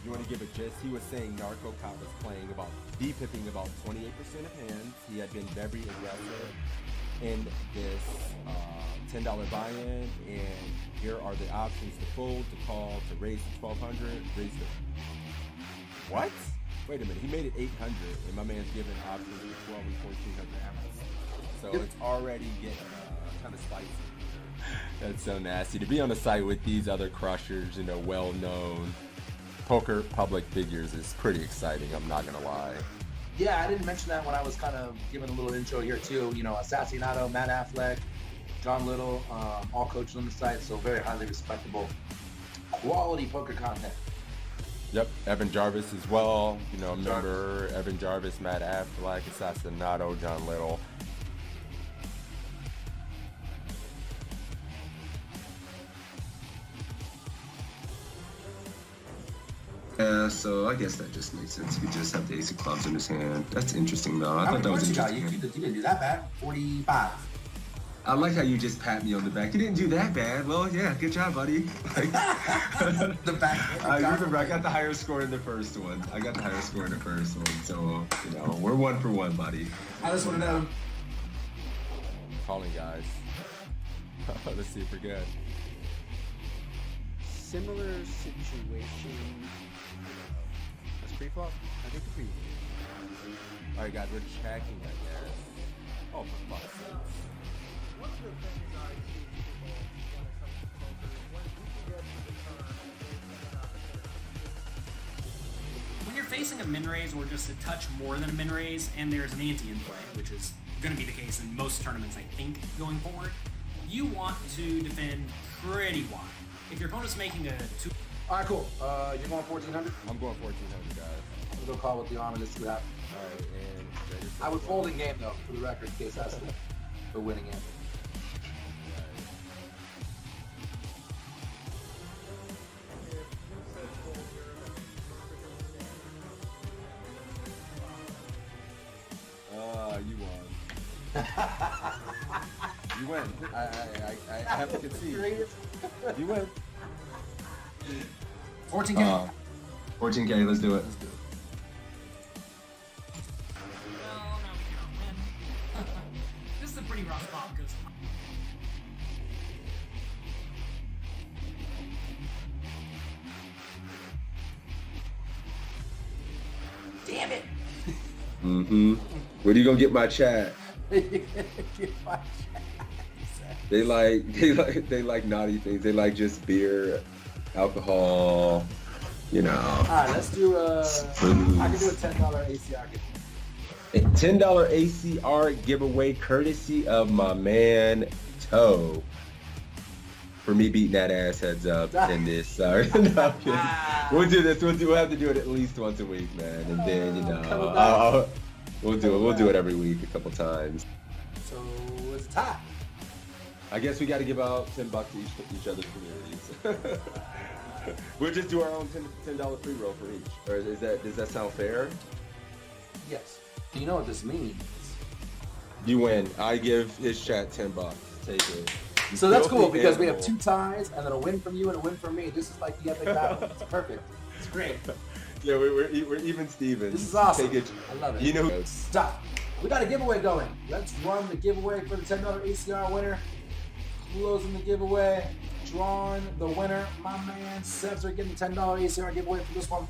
you want to give a gist, he was saying Narco Cop was playing about D-pipping about 28% of hands. He had been very aggressive in this $10 buy-in, and here are the options to fold, to call, to raise to 1,200, raise to... What? Wait a minute, he made it 800, and my man's giving options for 12 and 1,400 after. So it's already getting kind of spicy. That's so nasty. To be on a site with these other crushers, you know, well-known poker public figures is pretty exciting, I'm not gonna lie. Yeah, I didn't mention that when I was kind of giving a little intro here too. You know, Assassinato, Matt Affleck, John Little, all coaches on the site, so very highly respectable, quality poker content. Yep, Evan Jarvis as well. You know, remember Evan Jarvis, Matt Affleck, Assassinato, John Little. Yeah, so I guess that just makes sense. He just have the ace of clubs in his hand. That's interesting, though. I thought that was interesting. You didn't do that bad. 45. I like how you just pat me on the back. You didn't do that bad. Well, yeah, good job, buddy. Like, The back. I remember I got the higher score in the first one. So, you know, we're 1 for 1, buddy. I just want to know. Calling, guys. Let's see if we're good. Similar situation. That's pre-flop? I think the pre. All right, guys, we're checking, I guess. Oh, for fuck's sake. One of the things I see people when it comes to poker is when you can get to the turn and When you're facing a min raise or just a touch more than a min raise, and there's an ante in play, which is going to be the case in most tournaments, I think, going forward, you want to defend pretty wide. If your opponent's making a 2... All right, cool. You're going 1,400? I'm going 1,400, guys. I'm going to go call with the arm and just see what happens. All right, and... I would fold in game, though, for the record, in case that's the winning game. You won. You win. I have to concede. You win. 14K. 14K, let's do it. Let's do it. Well, no, we can't win. This is a pretty rough spot because... Damn it! Mm-hmm. Where do you gonna get my chat? They like naughty things. They like just beer, alcohol, you know. All right, let's do I can do a $10 ACR giveaway. A $10 ACR giveaway courtesy of my man Toe. For me beating that ass heads up in this. Sorry. No, we'll do this. We'll have to do it at least once a week, man. And then, you know, we'll do it. We'll do it every week a couple times. So it's a tie. I guess we got to give out $10 to each other's communities. We'll just do our own $10 free roll for each. Or does that sound fair? Yes. Do you know what this means? You win. I give his chat $10. Take it. So that's cool because we have 2 ties and then a win from you and a win from me. This is like the epic battle. It's perfect. It's great. Yeah, we're even Stevens. This is awesome. Take it. I love it. You know, Stop. We got a giveaway going. Let's run the giveaway for the $10 ACR winner. Closing the giveaway. Drawing the winner. My man Sebs are getting the $10 ACR giveaway for this one.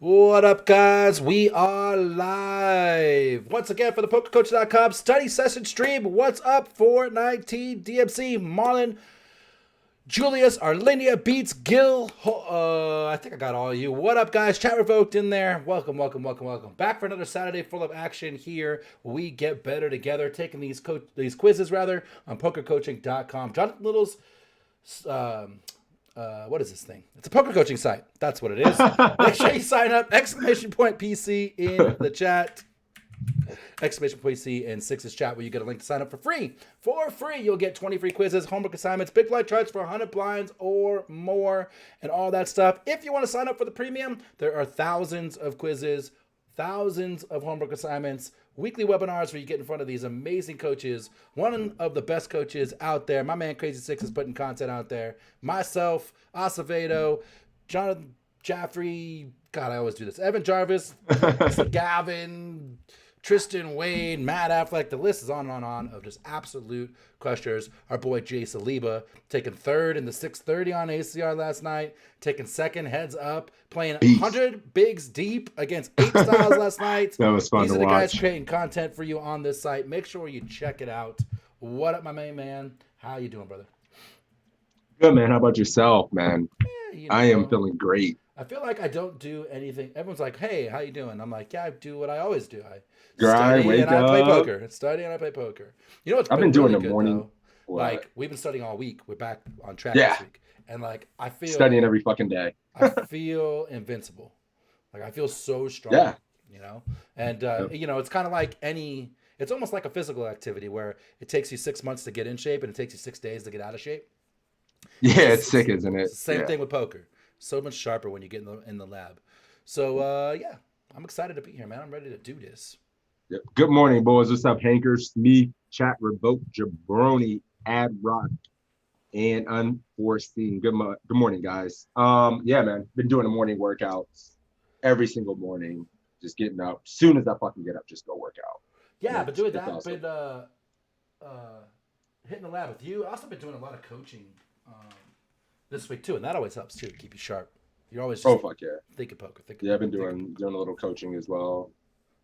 What up, guys? We are live once again for the PokerCoach.com study session stream. What's up for 19 DMC? Marlon, Julius, Arlinia beats Gil. I think I got all of you. What up, guys? Chat revoked in there. Welcome, welcome, welcome, welcome. Back for another Saturday full of action here. We get better together, taking these quizzes on PokerCoaching.com. Jonathan Little's what is this thing? It's a poker coaching site. That's what it is. Make sure you sign up. ! PC in the chat. ! PC in Six's chat where you get a link to sign up for free. For free, you'll get 20 free quizzes, homework assignments, big blind charts for 100 blinds or more, and all that stuff. If you want to sign up for the premium, there are thousands of quizzes, thousands of homework assignments, weekly webinars where you get in front of these amazing coaches, one of the best coaches out there. My man Crazy Six is putting content out there. Myself, Acevedo, Jonathan Jaffrey, God, I always do this. Evan Jarvis, Gavin, Tristan Wade, Matt Affleck. The list is on and on of just absolute crushers. Our boy Jay Saliba taking third in the 630 on ACR last night, taking second heads up, playing 100 bigs deep against 8 styles last night. That was fun These to are the guys watch. creating content for you on this site. Make sure you check it out. What up, my main man? How you doing, brother? Good, man. How about yourself, man? You I am know, feeling great. I feel like I don't do anything. Everyone's like, "Hey, how you doing?" I'm like, "Yeah, I do what I always do. I Grind, study wake and I play up. poker. Study and I play poker." You know what's I've been doing really the good, morning. though? What? Like we've been studying all week. We're back on track Yeah. this week, and like I feel Studying every fucking day. I feel invincible. Like I feel so strong. Yeah. You know, and you know, it's kind of like any. It's almost like a physical activity where it takes you 6 months to get in shape and it takes you 6 days to get out of shape. Yeah, it's sick, isn't it? Same Yeah. thing with poker. So much sharper when you get in the lab. So yeah, I'm excited to be here, man. I'm ready to do this. Yep. Good morning, boys. What's up, Hankers? Me, Chat, Revoke, Jabroni, Ad Rock, and Unforeseen. Good morning, guys. Yeah, man. Been doing the morning workouts every single morning. Just getting up. Soon as I fucking get up, just go work out. Yeah, but doing it's that, awesome. been hitting the lab with you. I've also been doing a lot of coaching this week too, and that always helps too to keep you sharp. You're always just Oh, fuck yeah. thinking poker. Thinking Yeah, I've been poker, thinking doing a little coaching as well.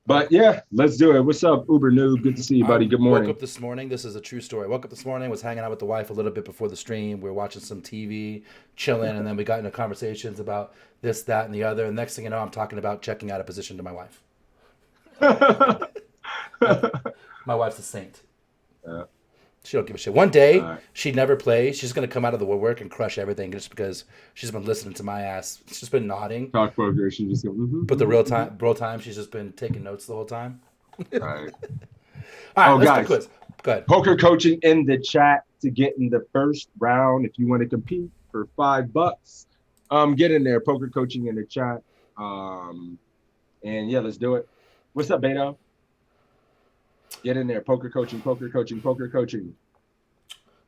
But yeah, let's do it. What's up, Uber Noob? Good to see you, buddy. Good morning. Woke up this morning. This is a true story. Woke up this morning, was hanging out with the wife a little bit before the stream. We were watching some TV, chilling, and then we got into conversations about this, that, and the other. And next thing you know, I'm talking about checking out a position to my wife. My wife's a saint. Yeah. She don't give a shit. One day, All right. she'd never play. She's going to come out of the woodwork and crush everything just because she's been listening to my ass. She's just been nodding. Talk poker. She just go, But the real time, she's just been taking notes the whole time. All right. All right, let's guys. do quiz. Go ahead. Poker coaching in the chat to get in the first round. If you want to compete for $5, get in there. Poker coaching in the chat. And yeah, let's do it. What's up, Beto? Get in there. Poker coaching, poker coaching, poker coaching.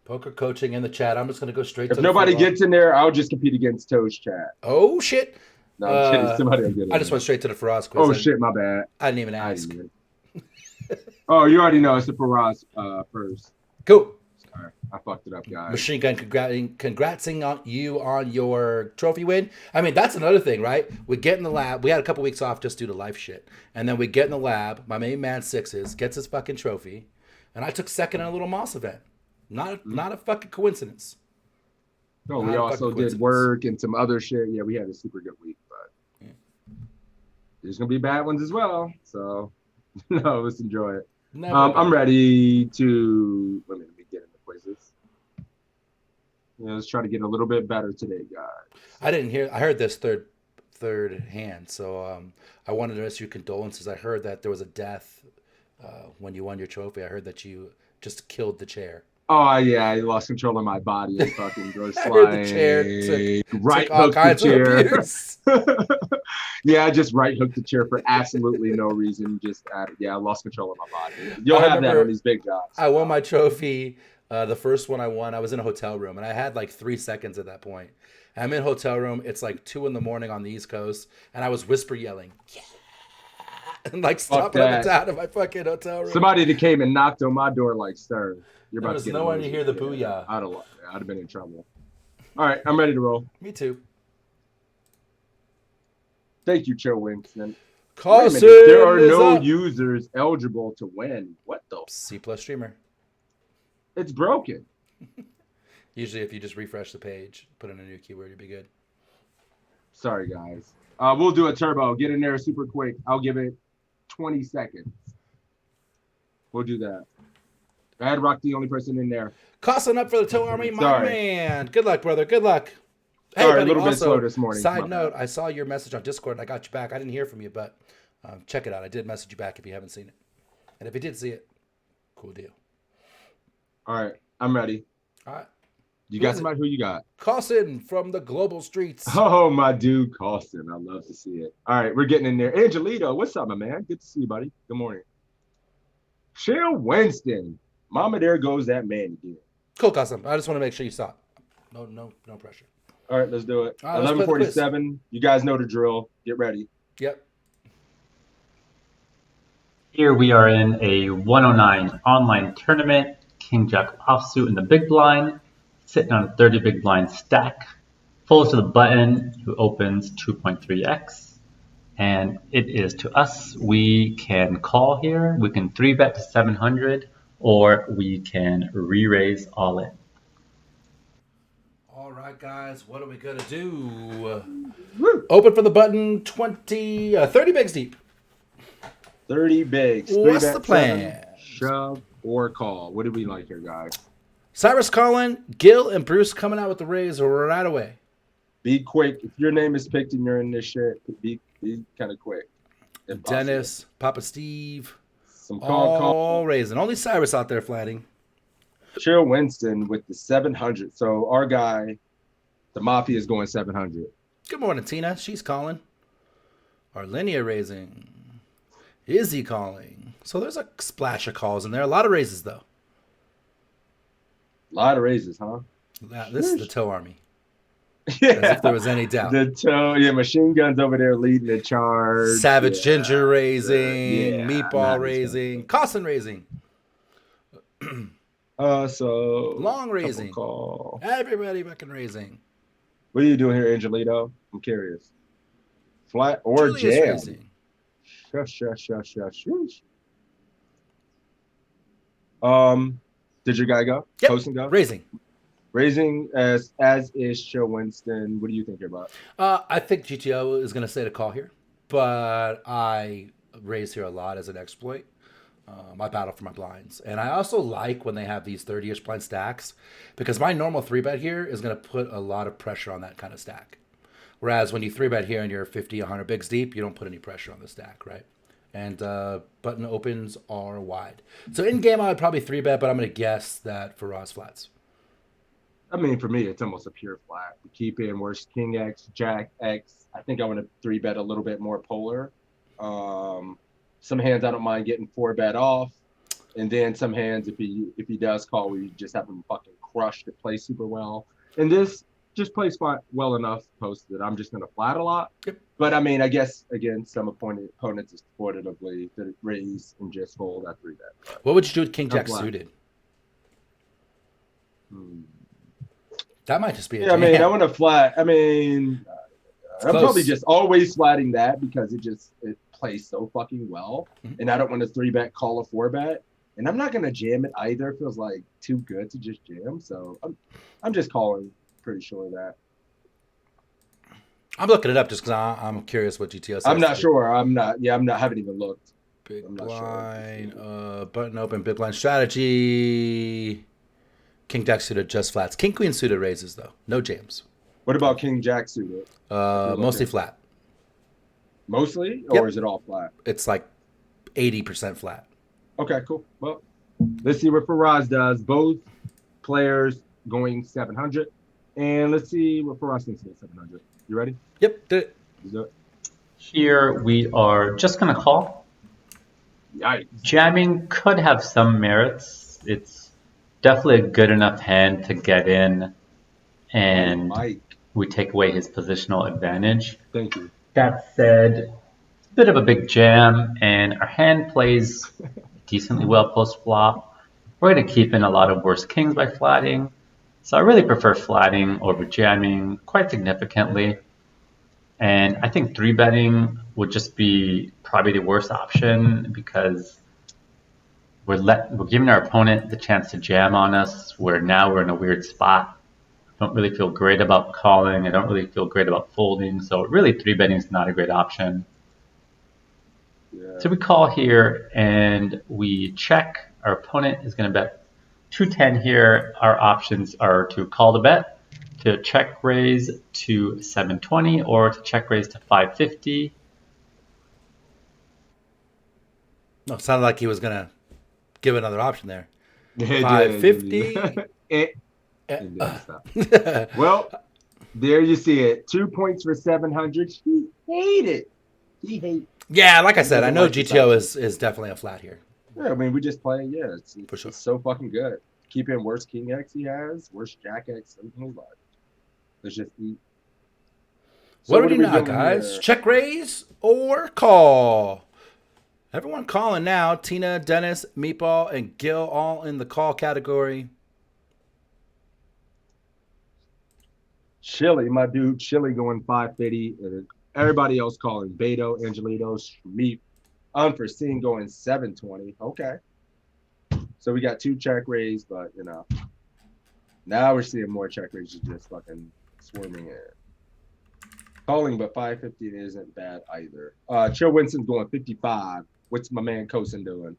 Poker coaching in the chat. I'm just going to go straight If to nobody the free roll. gets in there, I'll just compete against Toe's chat. Oh, shit. No, I'm kidding. Somebody will get in I just there. went straight to the Faraz quiz. Oh, shit, my bad. I didn't even I ask. didn't. Oh, you already know it's the Faraz first. Cool. Sorry, I fucked it up, guys. Machine Gun, congratsing on you on your trophy win. I mean, that's another thing, right? We get in the lab. We had a couple weeks off just due to life shit. And then we get in the lab. My main man, Sixes, gets his fucking trophy. And I took second in a little Moss event. Not a fucking coincidence. No, Not we a also fucking did coincidence. work and some other shit. Yeah, we had a super good week, but there's gonna be bad ones as well. So no, let's enjoy it. Never I'm been. ready to let me get into quizzes. Yeah, let's try to get a little bit better today, guys. I didn't hear. I heard this third hand. So I wanted to ask you condolences. I heard that there was a death when you won your trophy. I heard that you just killed the chair. Oh yeah, I lost control of my body and fucking go I heard the chair right took all hook the kinds of chair. abuse. Yeah, I just right hooked the chair for absolutely no reason. I lost control of my body. You'll I have that remember on these big jobs. I won my trophy. The first one I won, I was in a hotel room, and I had like 3 seconds at that point. I'm in a hotel room. It's like 2 a.m. on the East Coast, and I was whisper yelling, "Yeah!" and like stopping up and that. down in my fucking hotel room. Somebody that came and knocked on my door like, "Sir, you're There about was to get no one to emotional." hear the booyah. I'd have been in trouble. All right, I'm ready to roll. Me too. Thank you, Joe Winston. Wait a Carson minute, there are is no up. users eligible to win. What the? C+ streamer. It's broken. Usually, if you just refresh the page, put in a new keyword, you'd be good. Sorry, guys. We'll do a turbo. Get in there super quick. I'll give it 20 seconds. We'll do that. Ad Rock, the only person in there. Carson up for the Toe Army, my Sorry. man. Good luck, brother. Good luck. Hey, Sorry, a buddy, little bit also, slow this morning. side My note, bad. I saw your message on Discord and I got you back. I didn't hear from you, but check it out. I did message you back if you haven't seen it. And if you did see it, cool deal. All right, I'm ready. All right. You Who got is it? somebody? Who you got? Carson from the global streets. Oh, my dude, Carlson. I love to see it. All right, we're getting in there. Angelito, what's up, my man? Good to see you, buddy. Good morning. Cheryl Winston. Mama, there goes that man again. Cool, Carson. I just want to make sure you saw it. No pressure. All right, let's do it. All right, let's play the quiz. 11:47. You guys know the drill. Get ready. Yep. Here we are in a 109 online tournament. King Jack offsuit in the big blind, sitting on a 30 big blind stack. Folds to the button, who opens 2.3x. And it is to us. We can call here. We can 3-bet to 700, or we can re-raise all in. All right, guys. What are we going to do? Woo. Open for the button 30 bigs deep. 30 bigs. What's 3-bet, the plan? 7, shove or call. What do we like here, guys? Cyrus calling, Gil and Bruce coming out with the raise right away. Be quick. If your name is picked and you're in this shit, be kind of quick. if possible. Dennis, Papa Steve, Some all call. raising. Only Cyrus out there flatting. Cheryl Winston with the 700. So our guy, the Mafia, is going 700. Good morning, Tina. She's calling. Arlinia raising. Izzy calling. So there's a splash of calls in there. A lot of raises, though. A lot of raises, huh? This is the Toe Army. Yeah. As if there was any doubt. The toe, yeah, Machine Gun's over there leading the charge. Savage Yeah. Ginger raising. Yeah, Meatball not raising. Costin raising. So Long couple raising. Call. Everybody fucking raising. What are you doing here, Angelito? I'm curious. Flat or Julius jam? raising. Shush. Did your guy go? Yep. Posting go? Raising. Raising as is Joe Winston. What do you think about? I think GTO is going to say to call here, but I raise here a lot as an exploit. I battle for my blinds. And I also like when they have these 30-ish blind stacks because my normal 3-bet here is going to put a lot of pressure on that kind of stack. Whereas when you 3-bet here and you're 50, 100 bigs deep, you don't put any pressure on the stack, right? And button opens are wide. So in game, I would probably 3-bet, but I'm going to guess that for Ross flats. I mean, for me, it's almost a pure flat. We keep in worst King X, Jack X. I think I want to 3-bet a little bit more polar. Some hands I don't mind getting 4-bet off, and then some hands if he does call, we just have him fucking crush to play super well. And this just plays well enough post that I'm just gonna flat a lot. Yep. But I mean, I guess again, some opponents exploitatively to raise and just fold that 3-bet. What would you do with King I'm Jack flat. suited? That might just be a Yeah, I mean, jam. I want to flat. I mean, I'm close. probably just always flatting that because it plays so fucking well, and I don't want to 3-bet call a 4-bet, and I'm not gonna jam it either. It feels like too good to just jam, so I'm just calling. Pretty sure of that. I'm looking it up just because I'm curious what GTO says. I'm not sure. I'm not. Yeah, I'm not. Haven't even looked. Big I'm not sure. blind, button open, big blind strategy. King Jack suited just flats. King Queen suited raises though, no jams. What about King Jack suited? Mostly flat. Mostly, Yep. or is it all flat? It's like 80% flat. Okay, cool. Well, let's see what Faraz does. Both players going 700. And let's see what Faraz thinks about 700. You ready? Yep, did it. Let's do it. Here we are just going to call. Yikes. Jamming could have some merits. It's definitely a good enough hand to get in, and Mike, we take away his positional advantage. thank you. That said, it's a bit of a big jam, and our hand plays decently well post-flop. We're going to keep in a lot of worse kings by flatting, so I really prefer flatting over jamming quite significantly. And I think 3-betting would just be probably the worst option because we're giving our opponent the chance to jam on us, where now we're in a weird spot. I don't really feel great about calling. I don't really feel great about folding. So really 3-betting is not a great option. Yeah. So we call here and we check. Our opponent is going to bet 210 here. Our options are to call the bet, to check raise to 720 or to check raise to 550. No, it sounded like he was gonna give another option there. It did. 550. It didn't stop. Well, there you see it. 2 points for 700. He hated. He hates. Yeah, like I said, I know Like the GTO faction. is definitely a flat here. Yeah, I mean, we just play. Yeah, it's For sure. It's so fucking good. Keep in worst King X he has, worst Jack X in his life. Let's just eat. So What do we are do now, doing guys? here? Check raise or call? Everyone calling now. Tina, Dennis, Meatball, and Gil all in the call category. Chili, my dude, Chili going 550. And everybody else calling Beto, Angelito, Meat, Unforeseen going 720. Okay. So we got 2 check raise, but now we're seeing more check raises just fucking swarming in. Calling, but 550 isn't bad either. Chill Winston's going 55. What's my man Kosin doing?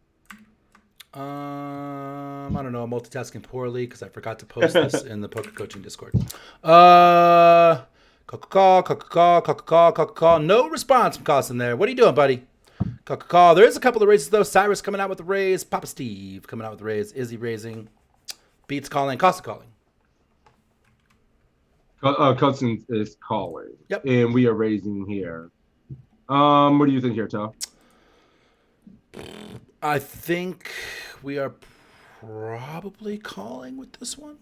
I don't know. I'm multitasking poorly because I forgot to post this in the poker coaching Discord. Call. No response from Carson there. What are you doing, buddy? Call. There is a couple of raises though. Cyrus coming out with the raise. Papa Steve coming out with the raise. Izzy raising. Beats calling. Costa calling. Kosin is calling. Yep. And we are raising here. What do you think here, Tom? I think we are probably calling with this one.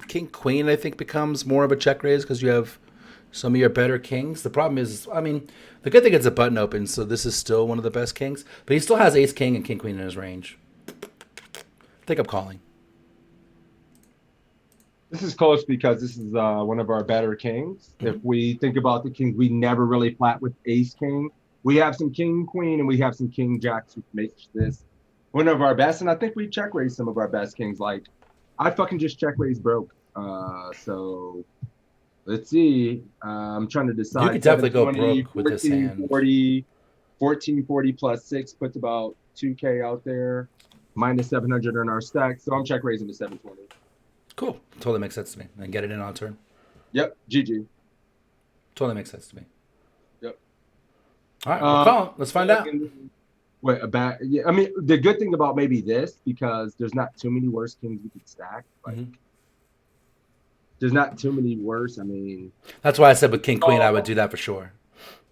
King Queen, I think, becomes more of a check raise because you have some of your better kings. The problem is, I mean, the good thing is a button open, so this is still one of the best kings. But he still has Ace King and King Queen in his range. I think I'm calling. This is close because this is one of our better kings. If we think about the kings, we never really flat with Ace King. We have some King Queen and we have some King Jacks, which makes this one of our best. And I think we check raised some of our best kings. Like I fucking just check raised broke. So let's see. I'm trying to decide. You could definitely go 720, broke with this hand. 1440 plus 6 puts about 2K out there. Minus 700 in our stack. So I'm check raising to 720. Cool. Totally makes sense to me. And get it in on turn. Yep. GG. Totally makes sense to me. Yep. All right, we're calling. Let's find out. Wait, yeah, I mean, the good thing about maybe this, because there's not too many worse kings we could stack. Like, there's not too many worse. I mean, that's why I said with King Queen, I would do that for sure.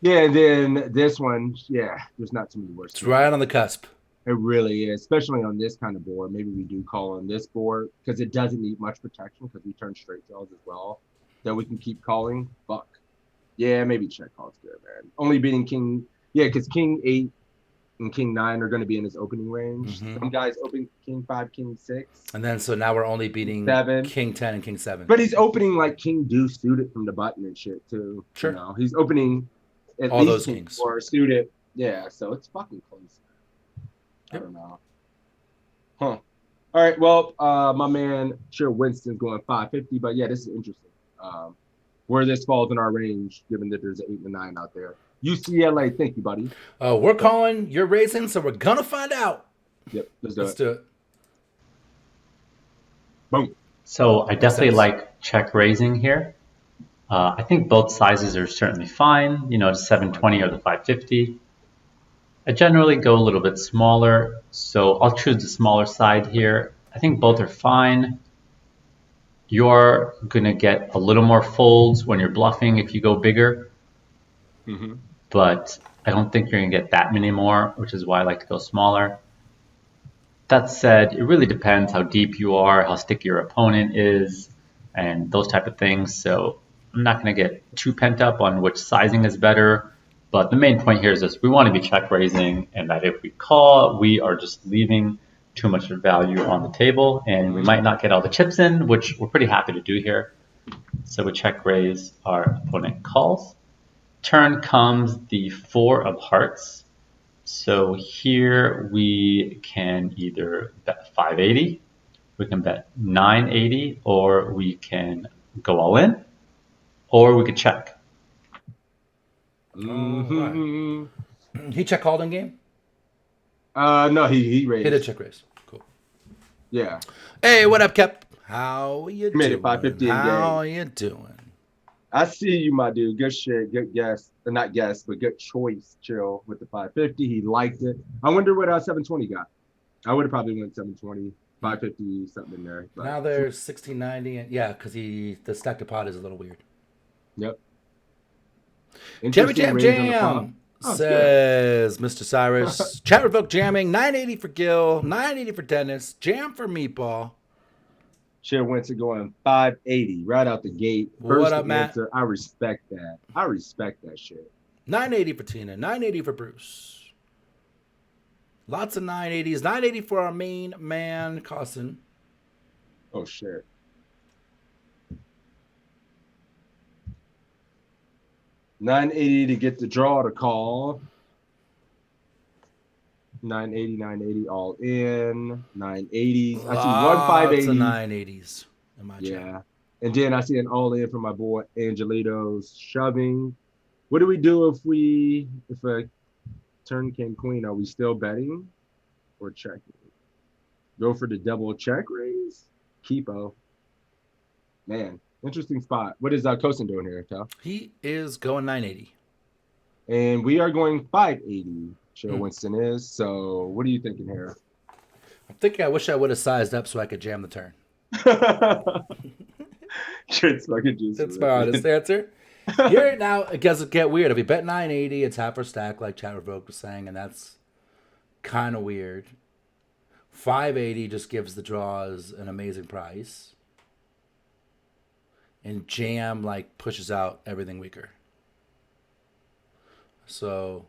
Yeah, and then this one, yeah, there's not too many worse. It's right on the cusp. It really is, especially on this kind of board. Maybe we do call on this board because it doesn't need much protection because we turn straight draws as well. That we can keep calling. Fuck. Yeah, maybe check call's good, man. Only beating King. Yeah, because King 8 and King 9 are going to be in his opening range. Some guys open King 5, King 6. And then so now we're only beating 7. King 10 and King 7. But he's opening like King Deuce suited from the button and shit too. Sure. You know? He's opening at all least those kings or suited. Yeah, so it's fucking close. I don't know. Huh. All right. Well, my man, sure, Winston's going 550, but yeah, this is interesting. Where this falls in our range, given that there's an 8 and a 9 out there. UCLA, thank you, buddy. We're calling, you're raising, so we're gonna find out. Yep, let's do it. Boom. So I definitely like check raising here. I think both sizes are certainly fine. You know, the 720 or the 550. I generally go a little bit smaller, so I'll choose the smaller side here. I think both are fine. You're going to get a little more folds when you're bluffing if you go bigger, but I don't think you're going to get that many more, which is why I like to go smaller. That said, it really depends how deep you are, how sticky your opponent is, and those type of things. So I'm not going to get too pent up on which sizing is better. But the main point here is this: we want to be check raising, and that if we call, we are just leaving too much value on the table, and we might not get all the chips in, which we're pretty happy to do here. So we check raise, our opponent calls. Turn comes the 4 of hearts. So here we can either bet 580, we can bet 980, or we can go all in, or we could check. Right. He check called in game? No, he raised. He did check raise. Cool. Yeah. Hey, what up, Kep? How you Made doing? it 550 in How game. you doing? I see you, my dude. Good shit. Good guess. Not guess, but good choice. Chill with the 550. He liked it. I wonder what 720 got. I would have probably went 720, 550, something in there. But Now there's 1690, and yeah, because the stack of pot is a little weird. yep. Jammy Interesting Jam range on the flop. Jam Oh, it's good. says Mr. Cyrus. Chat revoke jamming. 980 for Gil. 980 for Dennis. Jam for Meatball. Shit went to going 580 right out the gate. What First up, Matt? answer. I respect that. I respect that shit. 980 for Tina. 980 for Bruce. Lots of 980s. 980 for our main man, Costin. Oh shit. $980 to get the draw to call. 980 all in. 980. I see one Lots 580. of 980s in my chat. Yeah. And then I see an all in from my boy Angelito's shoving. What do we do if a turn king queen? Are we still betting or checking? Go for the double check raise? Keepo. Man, interesting spot. What is Kosin doing here, Cal? He is going 980. And we are going 580. Sure, Winston is. So what are you thinking here? I'm thinking I wish I would have sized up so I could jam the turn. It's fucking juicy. That's my honest answer. Here now, it doesn't get weird. If we bet 980, it's half our stack, like Chat Revoke was saying, and that's kind of weird. 580 just gives the draws an amazing price. And jam like pushes out everything weaker. So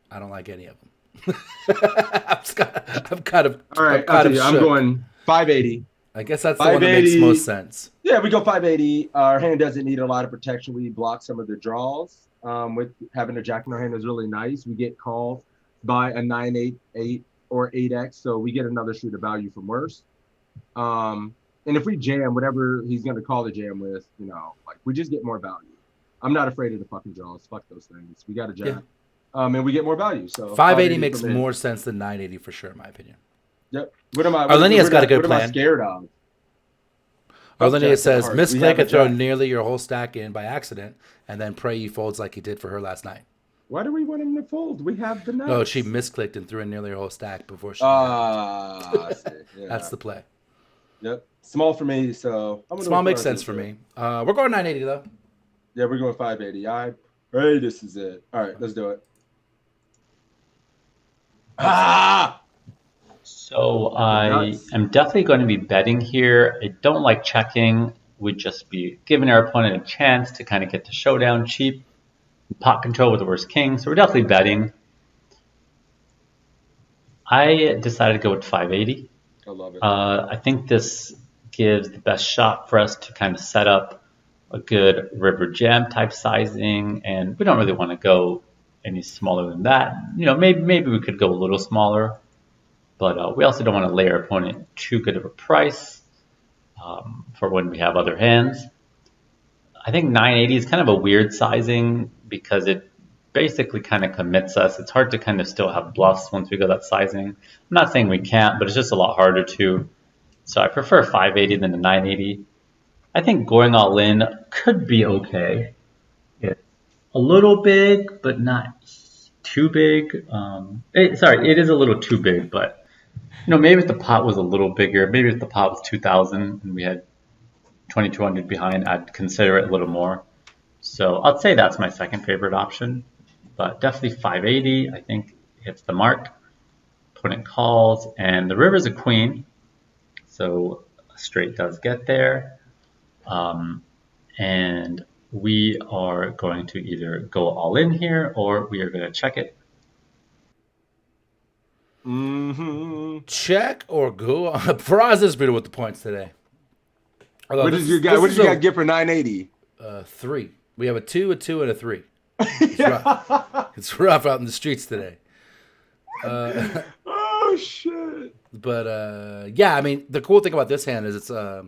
I don't like any of them. I'm kind of all right. I'm kind of I'm shook. going 580. I guess that's the one that makes most sense. Yeah, we go 580. Our hand doesn't need a lot of protection. We block some of the draws. With having a jack in our hand is really nice. We get called by a 9-8 or 8x, so we get another street of value from worse. And if we jam whatever he's going to call the jam with, like we just get more value. I'm not afraid of the fucking draws. Fuck those things. We got a jam. Yeah. And we get more value. So 580 makes more sense than 980 for sure, in my opinion. Yep. Arlenia's got a good plan. What am I scared of? Arlenia says, misclick and throw nearly your whole stack in by accident, and then pray he folds like he did for her last night. Why do we want him to fold? We have the nuts. No, she misclicked and threw in nearly her whole stack before she I see. Yeah. That's the play. Yep. Small for me, so small makes sense for me. We're going 980 though. Yeah, we're going 580. Hey, this is it. All right, let's do it. So I am definitely going to be betting here. I don't like checking. We'd just be giving our opponent a chance to kind of get the showdown cheap. Pot control with the worst king. So we're definitely betting. I decided to go with 580. I love it. I think this gives the best shot for us to kind of set up a good river jam type sizing, and we don't really want to go any smaller than that. Maybe we could go a little smaller, but we also don't want to lay our opponent too good of a price for when we have other hands. I think 980 is kind of a weird sizing because it basically kind of commits us. It's hard to kind of still have bluffs once we go that sizing. I'm not saying we can't, but it's just a lot harder to. So I prefer 580 than the 980. I think going all in could be okay. It's a little big, but not too big. It is a little too big, but maybe if the pot was a little bigger, maybe if the pot was 2,000 and we had 2,200 behind, I'd consider it a little more. So I'd say that's my second favorite option, but definitely 580. I think hits the mark. Opponent calls, and the river's a queen, so a straight does get there. And we are going to either go all in here or we are going to check it. Check or go on. Faraz is better with the points today. What did you got get for 980? 3. We have a 2, a 2, and a 3. It's rough. It's rough out in the streets today. Oh shit! But yeah, I mean, the cool thing about this hand is it's a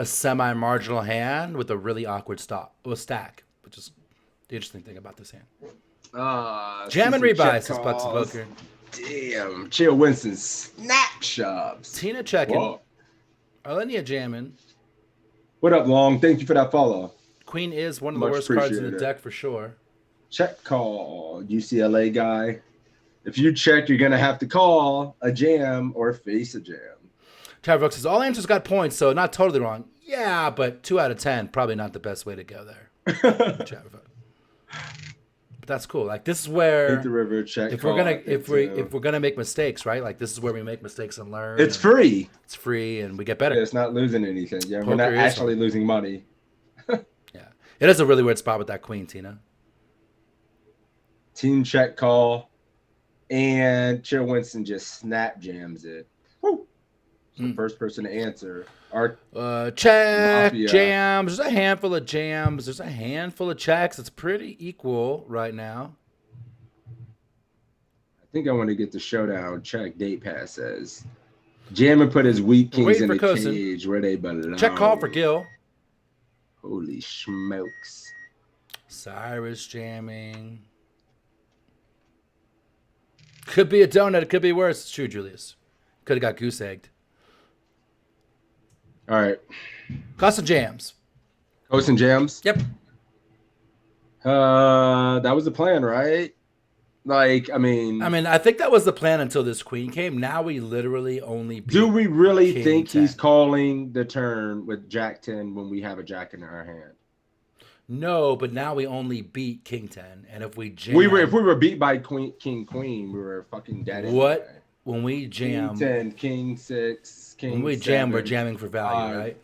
semi-marginal hand with a really awkward stack, which is the interesting thing about this hand. Jam and rebuy, says Pucks and Poker. Damn. Chill Winston snap shops. Tina checking. Whoa. Alenia jamming. What up, Long? Thank you for that follow. Queen is one of the Much worst cards in the appreciated. deck for sure. Check call, UCLA guy. If you check, you're going to have to call a jam or face a jam. Travis says, all answers got points, so not totally wrong. Yeah, but 2 out of 10, probably not the best way to go there. But that's cool. Like, this is where Hit the river, check if call. we're gonna make mistakes, right? Like, this is where we make mistakes and learn. It's and free. It's free, and we get better. Yeah, it's not losing anything. Yeah, we're Poker not is actually fun. losing money. Yeah, it is a really weird spot with that queen, Tina. Team check call. And Chill Winston just snap jams it. Woo. So first person to answer. Check, Mafia. jams. There's a handful of jams. There's a handful of checks. It's pretty equal right now. I think I want to get the showdown check. Date pass says. Jammer put his weak kings Wait in for the Cosin. cage where they belong. Check call for Gil. Holy smokes. Cyrus jamming. Could be a donut. It could be worse. It's true, Julius. Could have got goose egged. All right. Costa jams. Cosin jams. Yep. That was the plan, right? Like, I mean, I think that was the plan until this queen came. Now we literally only beat do we really King think 10. he's calling the turn with Jack 10 when we have a Jack in our hand? No, but now we only beat King 10. And if we jam, If we were beat by King Queen, we were fucking dead. What? Anyway. When we jam, King 10, King 6, King when we 7, jam, we're jamming for value, 5. right?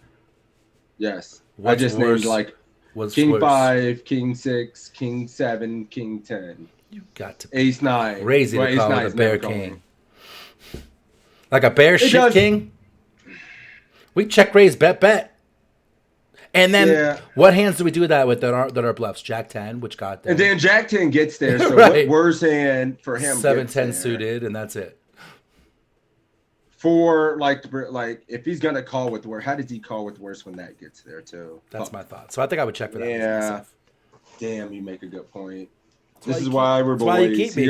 Yes. What's I just worse? named like What's King worse? 5, King 6, King 7, King 10, You got to be Ace 9. crazy Well, to Ace call it nine's a bear never called king. me. Like a bear shit does- king? We check raise, bet. And then Yeah. what hands do we do that with that are bluffs? Jack 10, which got there. And then Jack 10 gets there, so Right. what worse hand for him? 7-10 gets there? suited, and that's it. For like if he's gonna call with worse, how does he call with worse when that gets there too? That's my thought. So I think I would check for that. reason Yeah. myself. Damn, you make a good point. why This is you why we're that's why you boys. keep me.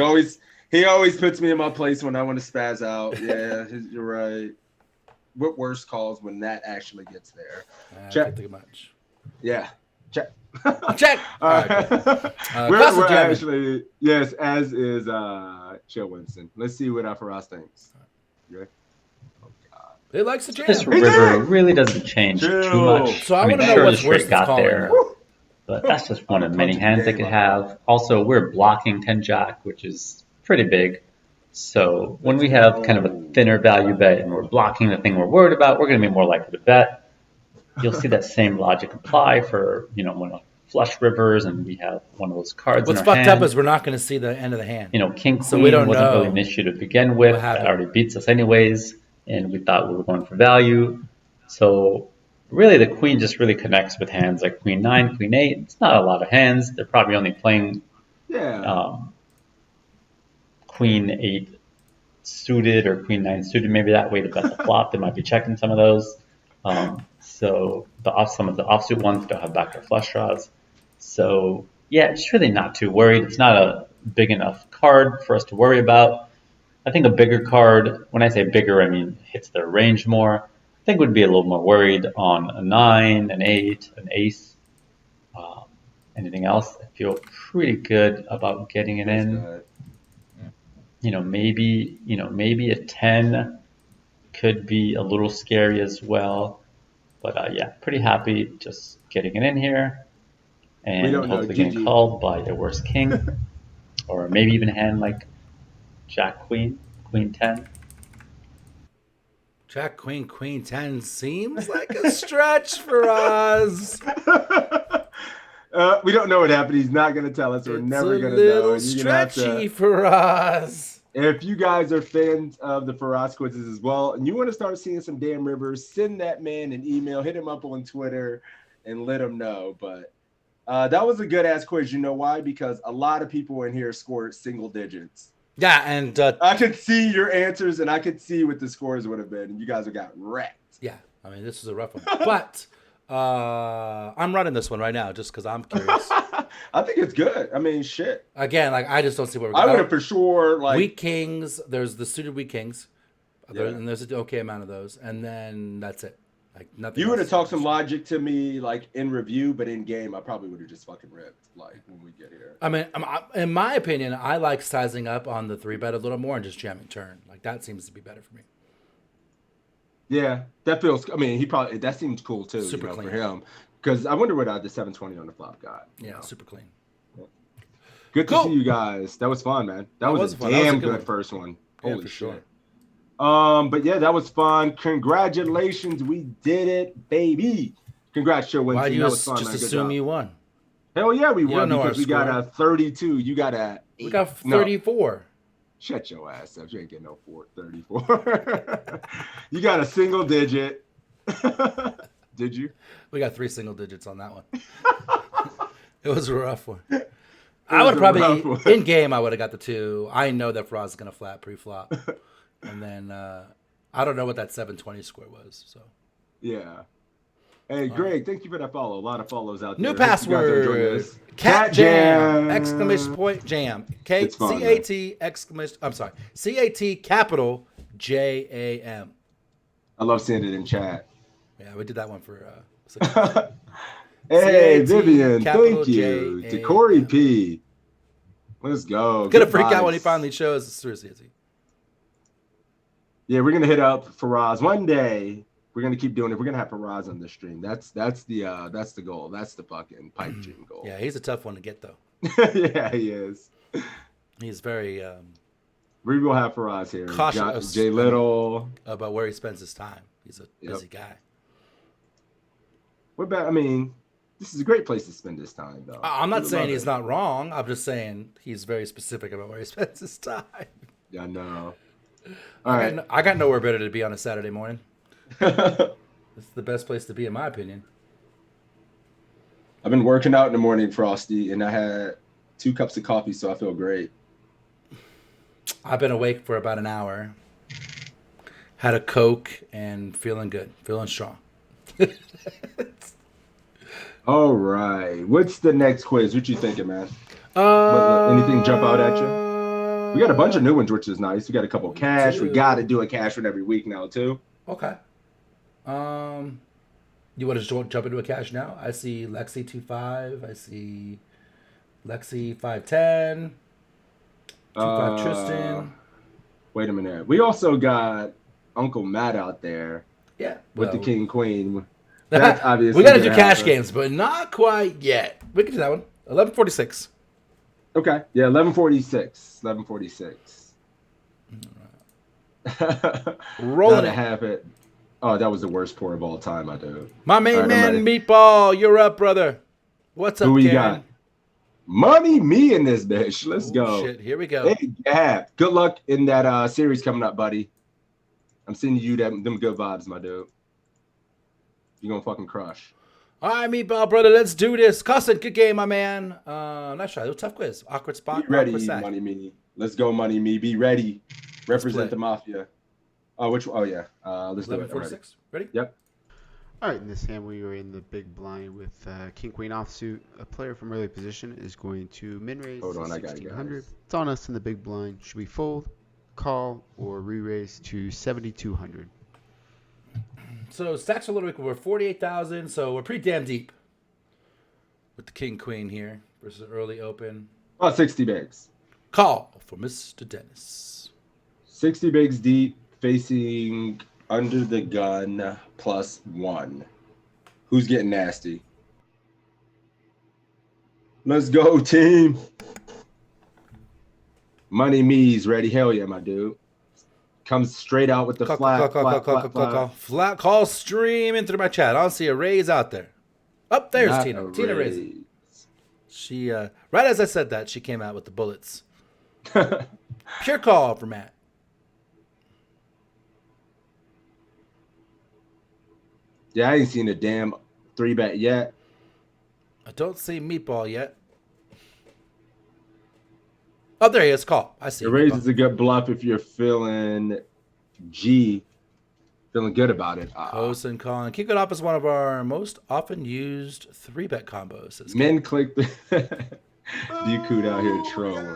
He always puts me in my place when I want to spaz out. Yeah, you're right. What worse calls when that actually gets there? I Check. can't think of much. Yeah, check. Check. All All right, right. good. We're Costa jamming. actually, yes, as is Chill Winston. Let's see what Alfaraz thinks. You ready? Oh, God. It likes to jam. This river really doesn't change too Chill. much. So I mean, wanna know sure, what's the worse straight that's got calling there, now. but that's just one of many punching hands they game could up. have. Also, we're blocking 10 Jack, which is pretty big. So when we have kind of a thinner value bet and we're blocking the thing we're worried about, we're going to be more likely to bet. You'll see that same logic apply for, one of flush rivers, and we have one of those cards What's in our fucked hand. up is we're not going to see the end of the hand. King So Queen we don't wasn't know really an issue to begin with. what happened. That already beats us anyways, and we thought we were going for value. So really the Queen just really connects with hands like Queen 9, Queen 8. It's not a lot of hands. They're probably only playing Yeah. Queen 8 suited or Queen 9 suited. Maybe that way to bet the flop. They might be checking some of those. So some of the offsuit ones don't have backdoor flush draws. So yeah, it's really not too worried. It's not a big enough card for us to worry about. I think a bigger card, when I say bigger, I mean hits their range more. I think would be a little more worried on a 9, an 8, an ace. Anything else, I feel pretty good about getting it in. Maybe a 10 could be a little scary as well. But yeah, pretty happy just getting it in here We and don't know, hopefully did getting you? called by a worse king or maybe even a hand like Jack Queen, Queen 10. Jack Queen Queen 10 seems like a stretch for us. We don't know what happened. He's not going to tell us. We're never going to know. little And you're gonna have to- stretchy for us. If you guys are fans of the Faraz quizzes as well, and you want to start seeing some damn rivers, send that man an email, hit him up on Twitter, and let him know. But that was a good ass quiz. You know why? Because a lot of people in here scored single digits. Yeah, and I could see your answers, and I could see what the scores would have been, and you guys have got wrecked. yeah, I mean, this is a rough one. But I'm running this one right now just because I'm curious. I think it's good. I mean, shit. Again, like I just don't see where we're I going. would have for sure like. Weak kings. There's the suited weak kings, Yeah. and there's an okay amount of those, and then that's it. Like nothing. You would have else. talked some logic to me like in review, but in game, I probably would have just fucking ripped like when we get here. I mean, in my opinion, I like sizing up on the 3-bet a little more and just jamming turn. Like that seems to be better for me. Yeah, that feels. I mean, that seems cool too. Super you know, clean. for him. Because I wonder what the 720 on the flop got. Yeah, know? super clean. Good Cool. to see you guys. That was fun, man. That was a fun. That was a damn good good one. first one. Yeah, Holy for shit. sure. But yeah, that was fun. Congratulations, we did it, baby. Congrats, Joe Winston. Why do you That was fun, just man. Good assume job. you won? Hell yeah, we won don't know our because we got score. a 32. You got a. We got 8. No, 34. shut your ass up. You ain't getting no 34. You got a single digit. Did you? We got 3 single digits on that one. It was a rough one. I would probably in game. I would have got the 2. I know that Faraz is gonna flat pre-flop, and then I don't know what that 720 score was. So Yeah. Hey, Greg, thank you for that follow. A lot of follows out there. new Hope you guys are enjoying password. this. Cat jam! Exclamation point jam. It's fun, CAT exclamation. I'm sorry. CAT capital JAM. I love seeing it in chat. Yeah, we did that one for. Hey, CAT, Vivian, capital thank you. J, To A, Corey M. P. Let's go. Gonna Good freak out when he vibes. finally shows. Seriously, is he? Yeah, we're gonna hit up Faraz one day. We're gonna keep doing it. We're gonna have Faraz on the stream. That's the goal. That's the fucking pipe dream goal. Yeah, he's a tough one to get though. Yeah, he is. He's very We will have Faraz here. Cautious. Jay Little. about where he spends his time. He's a busy guy. What about? I mean, this is a great place to spend his time, though. I'm not We saying love he's it. not wrong. I'm just saying he's very specific about where he spends his time. Yeah, I know. All right. I got nowhere better to be on a Saturday morning. It's the best place to be, in my opinion. I've been working out in the morning, Frosty, and I had 2 cups of coffee, so I feel great. I've been awake for about an hour. Had a Coke and feeling good, feeling strong. All right. What's the next quiz? What you thinking, man? Anything jump out at you? We got a bunch of new ones, which is nice. We got a couple cash. We got to do a cash one every week now, too. Okay. You want to just jump into a cash now? I see Lexi 2.5. I see Lexi 5.10. 2.5 Tristan. Wait a minute. We also got Uncle Matt out there Yeah. with the well, King Queen. That's obviously we got to do gonna cash happen. games, but not quite yet. We can do that one. 11:46. Okay. Yeah, 11:46. 11:46. Rolling Gotta it. have it. Oh, that was the worst pour of all time, I do. My main All right, I'm man, ready. Meatball, you're up, brother. What's up, Who we Karen? got? Money me in this bitch. Let's Oh, go. shit. Here we go. Hey, Gab. Good luck in that series coming up, buddy. I'm sending you them good vibes, my dude. You're gonna fucking crush. All right, Meatball, brother. Let's do this. Cussin, good game, my man. Nice try. It was a tough quiz. Awkward spot. Be ready, awkward sack. Money me. Let's go, Money me. Be ready. play. Represent the mafia. Oh, which one? Oh, yeah. Let's do it. I'm ready. 11:46. Ready? Yep. All right, in this hand we are in the big blind with King Queen offsuit. A player from early position is going to min raise Hold to on, I got it, 1600. guys. It's on us in the big blind. Should we fold, call, or re-raise to 7200? So stacks are a little bit. We're 48,000, so we're pretty damn deep with the King Queen here versus early open. About 60 bigs. Call for Mr. Dennis. 60 bigs deep, facing under the gun +1. Who's getting nasty? Let's go, team. Money me's ready. Hell yeah, my dude. Comes straight out with the flat. Flat call streaming through my chat. I don't see a raise out there. Up there's Not Tina. a Tina raise. raising. She right as I said that, she came out with the bullets. Pure call for Matt. Yeah, I ain't seen a damn 3-bet yet. I don't see Meatball yet. Oh, there he is. Call. I see. The raise Meatball. is a good bluff if you're feeling Feeling good about it. Cosin calling. Kick it off as one of our most often used 3-bet combos. Says Men click the Dude out here trolling.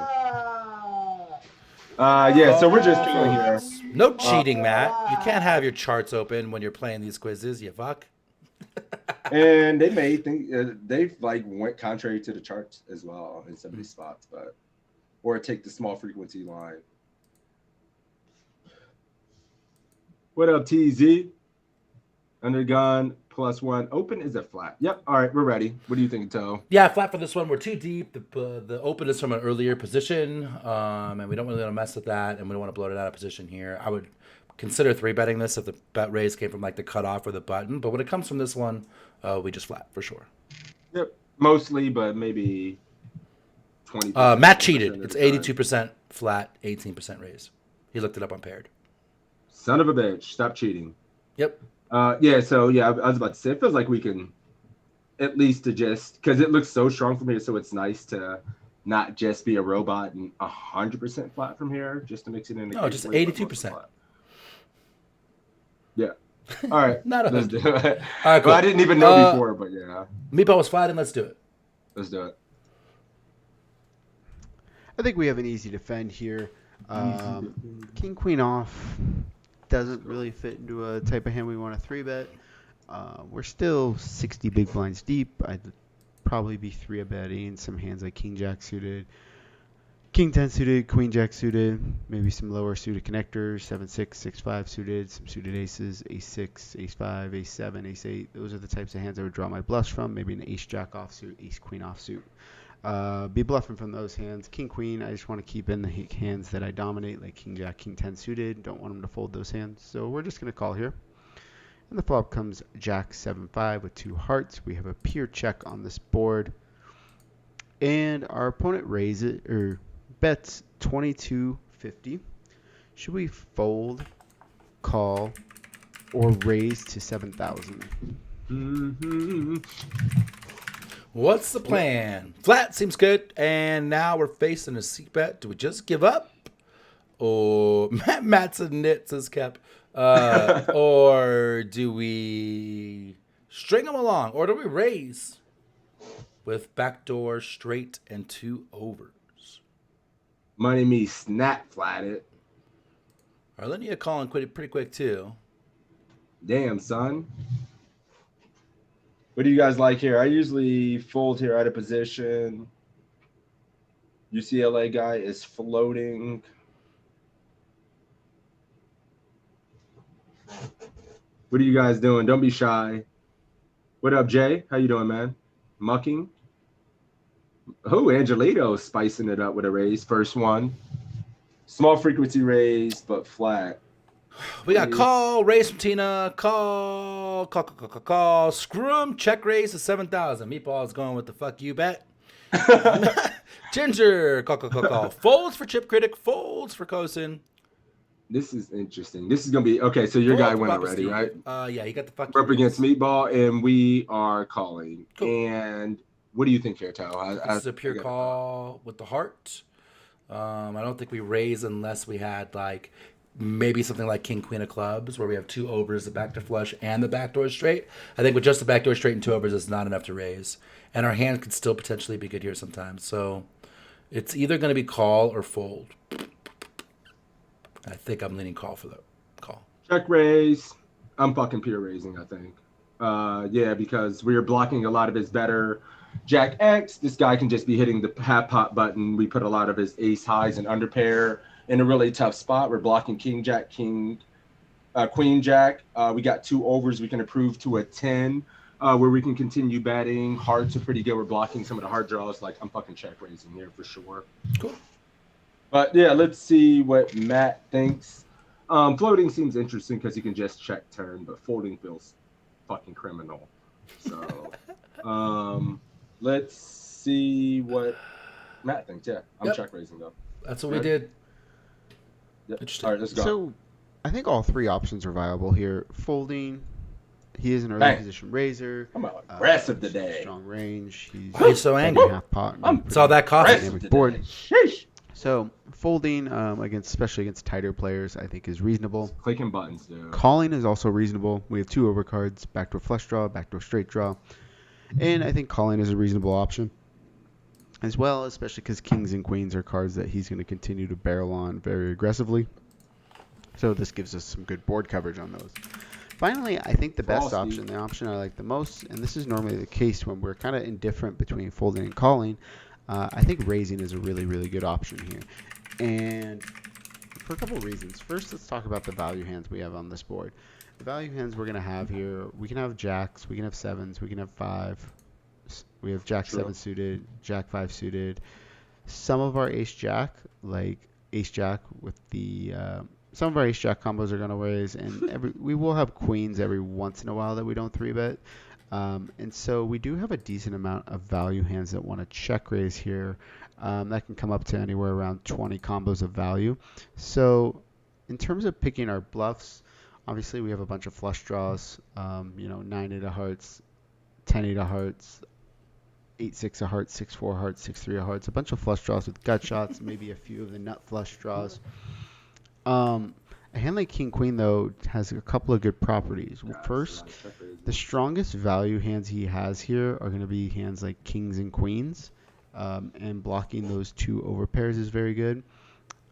Yeah, so we're just chilling here. No cheating, Matt. You can't have your charts open when you're playing these quizzes, you fuck. And they may think they've like went contrary to the charts as well in some of these spots, but or take the small frequency line. What up, TZ? Undergun +1. Open is a flat. Yep. All right, we're ready. What do you think, Toe? Yeah, flat for this one. We're too deep. The open is from an earlier position, and we don't really want to mess with that, and we don't want to blow it out of position here. I would consider 3-betting this if the bet raise came from like the cutoff or the button, but when it comes from this one, we just flat for sure. Yep. Mostly, but maybe 20%. Matt cheated. It's 82% flat, 18% raise. He looked it up on paired. Son of a bitch. Stop cheating. Yep. Yeah, so yeah, I was about to say, it feels like we can at least adjust because it looks so strong from here. So it's nice to not just be a robot and 100% flat from here, just to mix it in. No, just 82%. Yeah. All right. Not let's 100. do it. All right, cool. Well, I didn't even know before, but yeah. Meatball was flat, and let's do it. Let's do it. I think we have an easy defend here. King Queen off doesn't really fit into a type of hand we want to 3-bet. We're still 60 big blinds deep. I'd probably be 3-betting some hands like King Jack suited, King 10 suited, Queen Jack suited, maybe some lower suited connectors, 7-6, 6-5 suited, some suited aces, ace-6, ace-5, ace-7, ace-8. Those are the types of hands I would draw my bluffs from. Maybe an ace-jack offsuit, ace-queen offsuit. Be bluffing from those hands. King Queen, I just want to keep in the hands that I dominate, like King Jack, King 10 suited. Don't want them to fold those hands. So we're just going to call here. And the flop comes Jack 7-5 with 2 hearts. We have a pure check on this board. And our opponent raises or bets 22.50. Should we fold, call, or raise to 7,000? What's the plan? Flat seems good, and now we're facing a seat bet. Do we just give up? Or Matt's a nit, says Cap. Or do we string them along? Or do we raise with backdoor straight and 2 overs? Money me snap flat it. Arlinia calling pretty quick too. Damn, son. What do you guys like here? I usually fold here out of position. UCLA guy is floating. What are you guys doing? Don't be shy. What up, Jay? How you doing, man? Mucking. Oh, Angelito spicing it up with a raise. First one. Small frequency raise, but flat. We got call, raise from Tina, call, scrum, check raise to 7,000. Meatball's going with the fuck you bet. Ginger, call. Folds for Chip Critic, folds for Cosin. This is interesting. This is going to be, okay, so your guy went already, right? Yeah, he got the fuck We're up against Meatball, and we are calling. Cool. And what do you think here, Toe? This is a pure call with the heart. I don't think we raise unless we had like maybe something like King Queen of Clubs where we have 2 overs, the backdoor flush, and the backdoor straight. I think with just the backdoor straight and 2 overs is not enough to raise. And our hand could still potentially be good here sometimes. So it's either going to be call or fold. I think I'm leaning call for the call. Check raise. I'm fucking pure raising, I think. Yeah, because we are blocking a lot of his better Jack X. This guy can just be hitting the half pot button. We put a lot of his ace highs and under pair in a really tough spot. We're blocking King Jack, Queen Jack. We got 2 overs. We can improve to a 10 where we can continue betting. Hearts are pretty good. We're blocking some of the hard draws. Like, I'm fucking check raising here for sure. Cool. But yeah, let's see what Matt thinks. Floating seems interesting because you can just check turn, but folding feels fucking criminal. So let's see what Matt thinks. Yeah, I'm check raising though. That's what we did. Yep. All right, let's go. So I think all 3 options are viable here. Folding. He is an early position raiser. I'm aggressive today. Strong range. Why are you so angry? Half pot. It's all that coffee. Board. So Folding, especially against tighter players, I think is reasonable. Clicking buttons, dude. Calling is also reasonable. We have 2 overcards, backdoor flush draw, backdoor straight draw, and I think calling is a reasonable option as well, especially because kings and queens are cards that he's going to continue to barrel on very aggressively. So this gives us some good board coverage on those. Finally, I think the best option, the option I like the most, and this is normally the case when we're kind of indifferent between folding and calling, I think raising is a really, really good option here. And for a couple of reasons. First, let's talk about the value hands we have on this board. The value hands we're going to have here, we can have jacks, we can have sevens, we can have 5. We have jack 7 suited, jack 5 suited. Some of our ace jack, like ace jack with the some of our ace jack combos are going to raise, and we will have queens every once in a while that we don't 3-bet. And so we do have a decent amount of value hands that want to check raise here. That can come up to anywhere around 20 combos of value. So in terms of picking our bluffs, obviously we have a bunch of flush draws, 9-8 of hearts, 10-8 of hearts, 8-6 of hearts, 6-4 of hearts, 6-3 of hearts, a bunch of flush draws with gut shots, maybe a few of the nut flush draws. A hand like King Queen, though, has a couple of good properties. First, the strongest value hands he has here are going to be hands like Kings and Queens, and blocking those 2 overpairs is very good.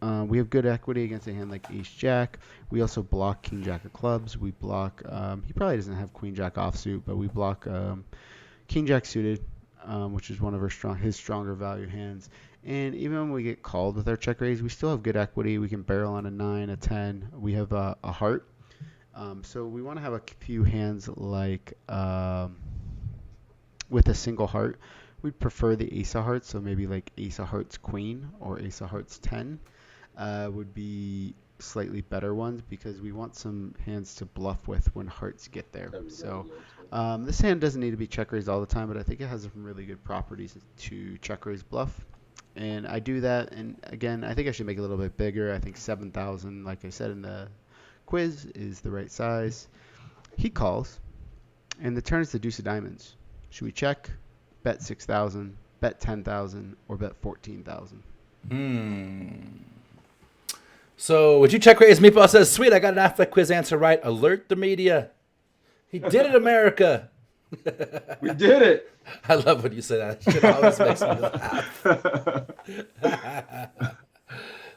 We have good equity against a hand like Ace Jack. We also block King Jack of Clubs. We block, he probably doesn't have Queen Jack offsuit, but we block King Jack suited, which is one of his stronger value hands. And even when we get called with our check raise, we still have good equity. We can barrel on a 9, a 10. We have a heart. So we want to have a few hands like with a single heart. We'd prefer the ace of hearts, so maybe like ace of hearts queen or ace of hearts 10 would be slightly better ones because we want some hands to bluff with when hearts get there. So this hand doesn't need to be check raised all the time, but I think it has some really good properties to check raise bluff. And I do that, and again, I think I should make it a little bit bigger. I think 7,000, like I said in the quiz, is the right size. He calls, and the turn is the deuce of diamonds. Should we check, bet 6,000, bet 10,000, or bet 14,000? So would you check raise? Meatball says, sweet, I got an Affleck quiz answer right. Alert the media. He did it, America. We did it. I love when you say that. It always makes me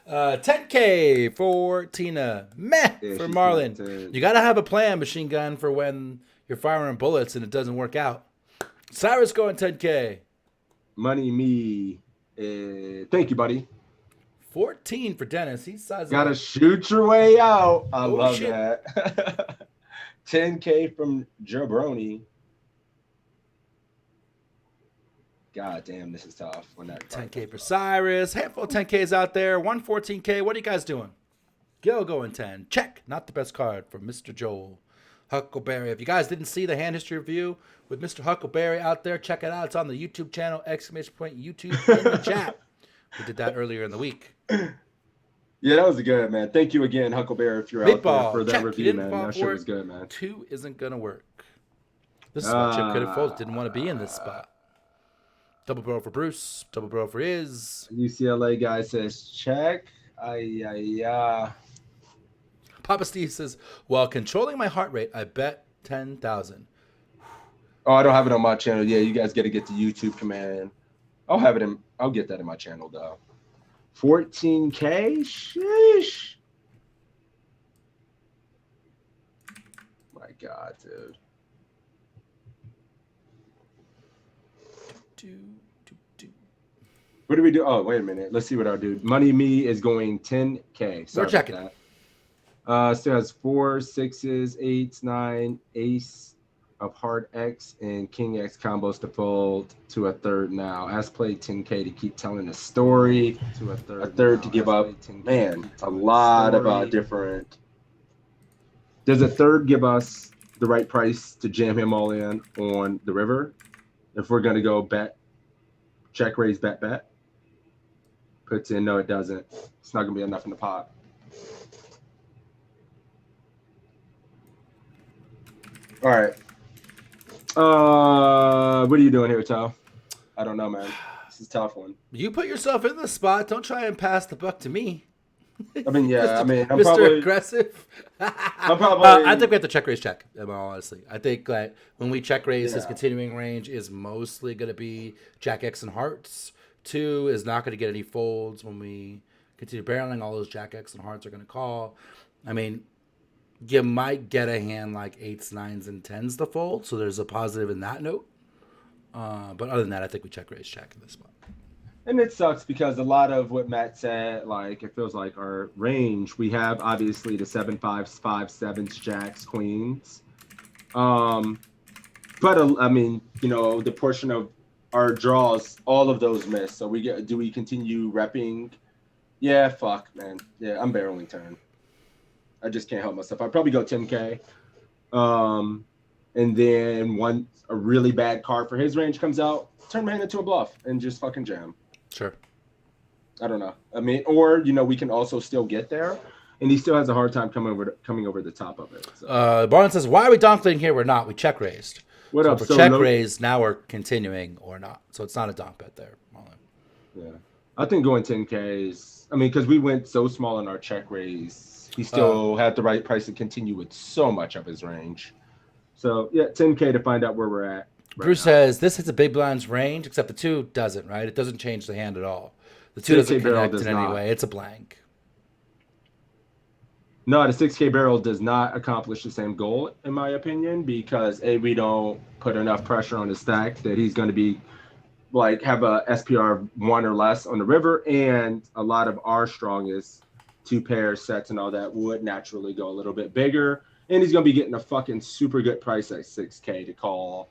laugh. 10K for Tina. Meh for Marlon. You got to have a plan, Machine Gun, for when you're firing bullets and it doesn't work out. Cyrus going 10K. Money me. Thank you, buddy. 14 for Dennis. He's sizing Gotta up. shoot your way out. I love shit. that. 10K from Jabroni. God damn, this is tough. When that 10K for Cyrus. Handful of 10Ks out there. 114K. What are you guys doing? Gil going 10. Check. Not the best card from Mr. Joel. Huckleberry. If you guys didn't see the hand history review with Mr. Huckleberry out there, check it out. It's on the YouTube channel, ! YouTube in the chat. We did that earlier in the week. Yeah, that was good, man. Thank you again, Huckleberry, if you're out there for that check. review, man. That shit was good, man. 2 isn't going to work. This is why Chip could have folded. Didn't want to be in this spot. Double barrel for Bruce. Double barrel for Iz. UCLA guy says check. Papa Steve says, while controlling my heart rate, I bet 10,000. Oh, I don't have it on my channel. Yeah, you guys got to get the YouTube command. I'll get that in my channel, though. 14K? Sheesh. My God, dude. What do we do? Oh, wait a minute. Let's see what I'll do. Money Me is going 10K. We're checking. Still has 4, 6s, 8s, 9, ace of heart X, and King X combos to fold to a third now. As played 10K to keep telling the story. To a third to give up. Man, a lot of different. Does a third give us the right price to jam him all in on the river? If we're going to go bet, check, raise, bet. Puts in, no, it doesn't. It's not going to be enough in the pot. All right. What are you doing here, Tal? I don't know, man. This is a tough one. You put yourself in the spot. Don't try and pass the buck to me. I mean, yeah. I mean, I'm Mr. probably Aggressive. I'm probably. I think we have to check raise check. In all honesty, I think that when we check raise, his Yeah. continuing range is mostly going to be Jack X and hearts. 2 is not going to get any folds when we continue barreling. All those Jack X and hearts are going to call. I mean, you might get a hand like 8s, 9s, and 10s to fold, so there's a positive in that note. But other than that, I think we check raise check in this spot. And it sucks because a lot of what Matt said, like, it feels like our range, we have obviously the 7-5s, 5-7s, jacks, queens. But I mean, you know, the portion of our draws, all of those miss. So do we continue repping? Yeah, fuck, man. Yeah, I'm barreling turn. I just can't help myself. I'd probably go 10K. And then once a really bad card for his range comes out, turn my hand into a bluff and just fucking jam. Sure. I don't know. I mean, or, you know, we can also still get there, and he still has a hard time coming over the top of it. So. Barnes says, why are we donkling here? We're not. We check raised. What So up? for So check raised, now we're continuing or not. So it's not a donk bet there, Marlon. Yeah. I think going 10K is, I mean, because we went so small in our check raise, he still had the right price to continue with so much of his range. So, yeah, 10K to find out where we're at. Bruce says, this hits a big blind's range, except the 2 doesn't, right? It doesn't change the hand at all. The 2 doesn't 6K barrel connect does in any not. way. It's a blank. No, the 6K barrel does not accomplish the same goal, in my opinion, because A, we don't put enough pressure on the stack that he's going to be, like, have a SPR 1 or less on the river, and a lot of our strongest 2 pairs, sets, and all that would naturally go a little bit bigger, and he's going to be getting a fucking super good price at 6K to call.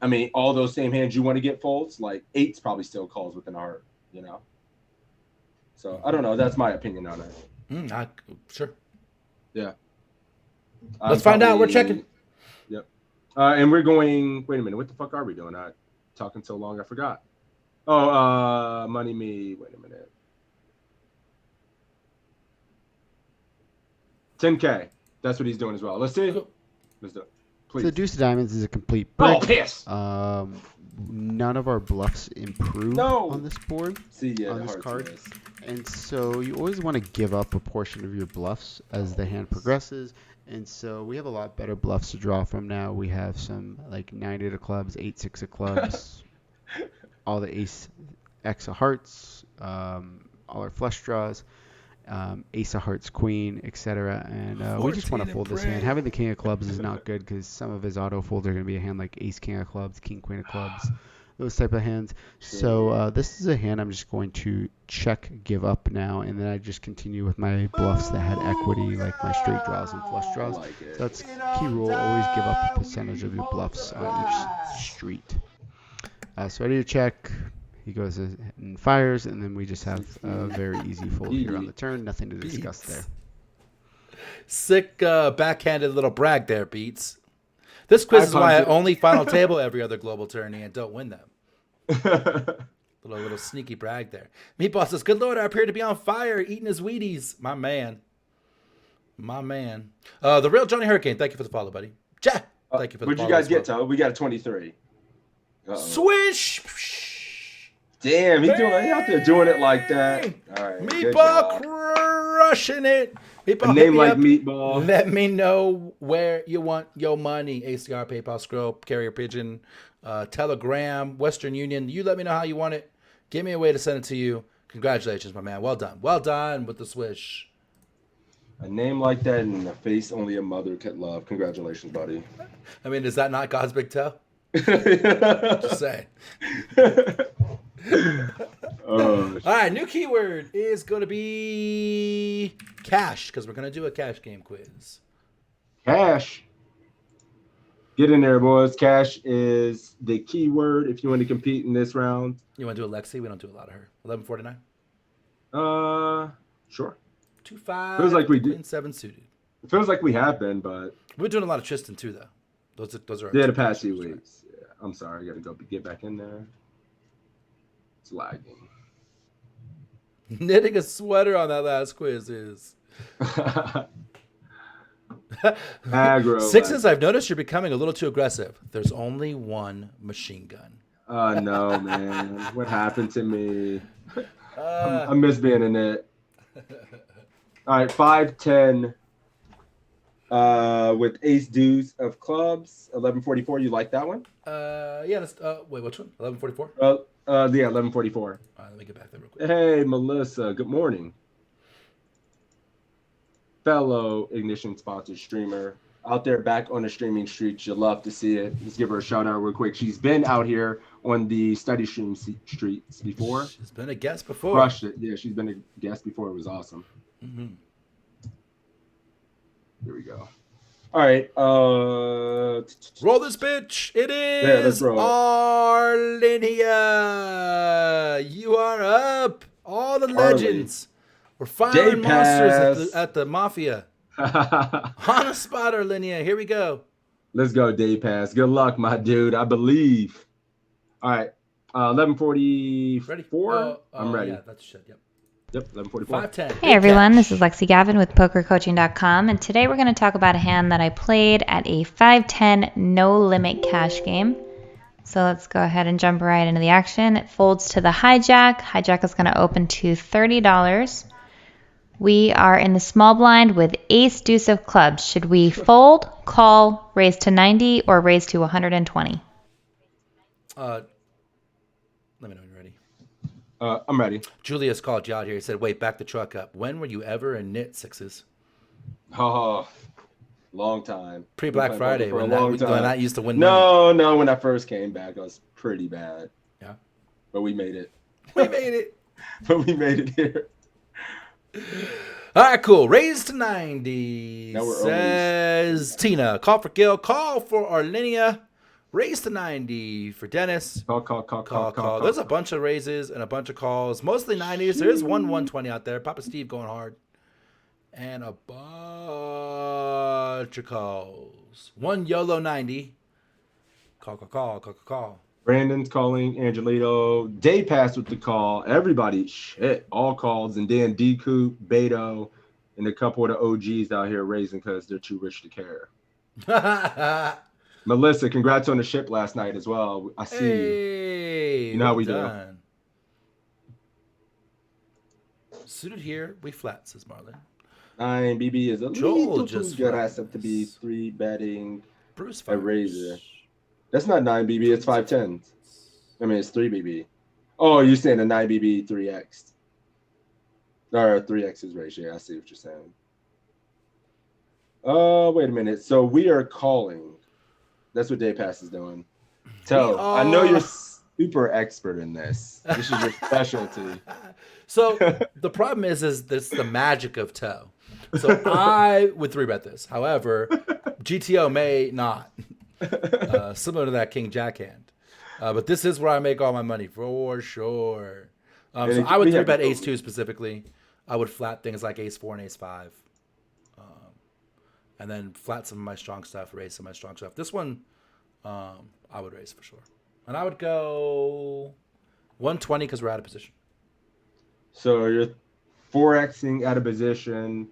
I mean, all those same hands you want to get folds, like 8's probably still calls with an heart, you know? So, I don't know. That's my opinion on it. Sure. Yeah. Let's find out. We're checking. Yep. And we're going, wait a minute. What the fuck are we doing? I talking so long, I forgot. Oh, money me. Wait a minute. 10K. That's what he's doing as well. Let's see. Let's do it. Please. So Deuce of Diamonds is a complete Oh, brick. piss. None of our bluffs improve on this board. See, yeah, on the this hearts card. miss. And so you always want to give up a portion of your bluffs as the hand progresses. And so we have a lot better bluffs to draw from now. We have some like 9-8 of clubs, 8-6 of clubs, all the ace X of hearts, all our flush draws, ace of hearts, queen, etc. And we just want to fold this hand. Having the king of clubs is not good because some of his auto folds are going to be a hand like ace king of clubs, king queen of clubs, those type of hands. So this is a hand I'm just going to check, give up now, and then I just continue with my bluffs that had equity, like my straight draws and flush draws. So that's key rule: always give up a percentage of your bluffs on each street. So ready to check. He goes and fires, and then we just have a very easy fold here on the turn. Nothing to discuss there. Sick backhanded little brag there, Beats. This quiz is why I only final table every other global tourney and don't win them. little sneaky brag there. Meatball says, good Lord, I appear to be on fire eating his Wheaties. My man. The real Johnny Hurricane, thank you for the follow, buddy. Jack, thank you for the follow. What'd you guys get, Toad? We got a 23. Uh-oh. Swish! Damn, he out there doing it like that. All right, Meatball crushing it. Meatball, a name like Meatball. Let me know where you want your money. ACR, PayPal, Scroll, Carrier Pigeon, Telegram, Western Union. You let me know how you want it. Give me a way to send it to you. Congratulations, my man. Well done. Well done with the swish. A name like that in a face only a mother could love. Congratulations, buddy. I mean, is that not God's big toe? Just saying. All right, new keyword is going to be cash because we're going to do a cash game quiz. Cash. Get in there, boys. Cash is the keyword if you want to compete in this round. You want to do Alexi? We don't do a lot of her. 1149? Sure. 2-5. Feels like we do. Queen 7 suited. It feels like we have been, but We're doing a lot of Tristan too, though. Those are yeah, the past few weeks. Yeah, I'm sorry. I got to go get back in there. It's lagging. Knitting a sweater on that last quiz is Aggro. Sixes. I've noticed you're becoming a little too aggressive. There's only one machine gun. Oh no, man! What happened to me? I Uh, miss being in it. All right, 5-10. With ace deuce of clubs, 1144. You like that one? yeah. Let's. Wait, which one? 11:44. Yeah, 1144. All right, let me get back there real quick. Hey, Melissa. Good morning, fellow Ignition sponsored streamer out there back on the streaming streets. You love to see it. Let's give her a shout out real quick. She's been out here on the study stream streets before. She's been a guest before. Crushed it. Yeah, she's been a guest before. It was awesome. Mm-hmm. Here we go. All right. Roll this bitch. It let's is roll it. Arlinia. You are up. All the legends. We're firing monsters at the Mafia. On a spot, Arlinia. Here we go. Let's go, Day Pass. Good luck, my dude. I believe. All right. 11:44. Ready? I'm ready. Yeah, that's shit. Yep. Yep, 11:44. 5-10. Hey everyone, this is Lexi Gavin with PokerCoaching.com, and today we're going to talk about a hand that I played at a 5-10 no limit cash game. So let's go ahead and jump right into the action. It folds to the hijack. Hijack is going to open to $30. We are in the small blind with ace deuce of clubs. Should we fold, call, raise to 90, or raise to 120? Let me know when you're ready. I'm ready. Julius called you out here. He said, wait, back the truck up. When were you ever in knit sixes? Oh, long time. Pre-Black Friday, when that used to win money. No, when I first came back, I was pretty bad. Yeah. But we made it. We made it. But we made it here. All right, cool. Raise to 90. Now we're says Tina. Call for Gil. Call for Arlinia. Raise to 90 for Dennis. Call. There's a bunch of raises and a bunch of calls. Mostly 90s. There's one 120 out there. Papa Steve going hard. And a bunch of calls. One YOLO 90. Call. Brandon's calling. Angelito. Day Pass with the call. Everybody, all calls. And then D-Coop, Beto, and a couple of the OGs out here raising because they're too rich to care. Melissa, congrats on the ship last night as well. I see you. You know how we do. Suited here, we flat, says Marlon. 9 BB is a little too good ass up to be 3 betting Bruce a razor. That's not 9 BB, it's 510. I mean, it's 3 BB. Oh, you're saying a 9 BB 3X. Or 3X is ratio. I see what you're saying. Wait a minute. So we are calling. That's what Day Pass is doing. So I know you're super expert in this. This is your specialty. So the problem is this the magic of toe. So I would 3-bet this. However, GTO may not. Similar to that King Jack hand. But this is where I make all my money for sure. So I would 3-bet ace 2 specifically. I would flat things like ace 4 and ace 5. And then flat some of my strong stuff, raise some of my strong stuff. This one, I would raise for sure. And I would go 120 because we're out of position. So you're 4Xing out of position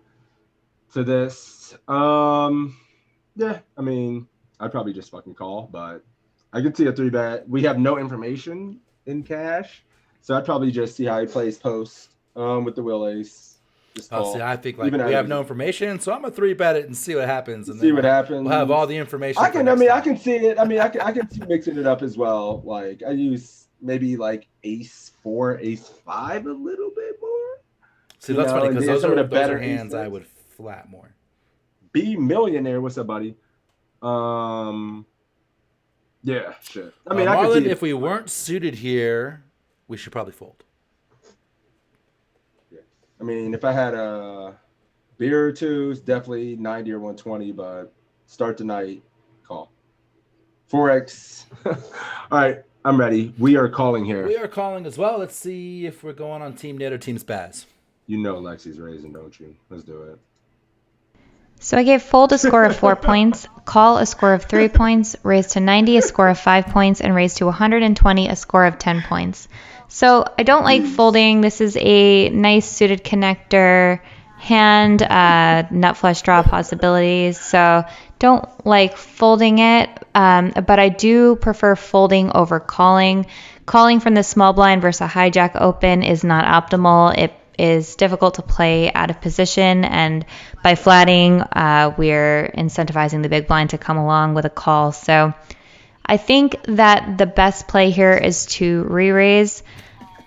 to this. Yeah, I mean, I'd probably just fucking call, but I could see a 3-bet. We have no information in cash, so I'd probably just see how he plays post with the will ace. See, I think we have no information, so I'm gonna 3-bet it and see what happens. And see what happens. We'll have all the information. I can see it. I mean, I can see mixing it up as well. Like I use maybe like ace 4, ace 5 a little bit more. See, that's funny because those are the better hands. I would flat more. B Millionaire, what's up, buddy? Yeah, shit. I mean, Marlon, if we weren't suited here, we should probably fold. I mean, if I had a beer or two, it's definitely 90 or 120, but start tonight, call. 4X. All right, I'm ready. We are calling here. We are calling as well. Let's see if we're going on Team Knit or Team Spaz. You know Lexi's raising, don't you? Let's do it. So I gave fold a score of 4 points, call a score of 3 points, raise to 90 a score of 5 points, and raise to 120 a score of 10 points. So I don't like folding. This is a nice suited connector hand, nut flush draw possibilities. So don't like folding it, but I do prefer folding over calling. Calling from the small blind versus a hijack open is not optimal. It is difficult to play out of position, and by flatting, we're incentivizing the big blind to come along with a call. So I think that the best play here is to re-raise.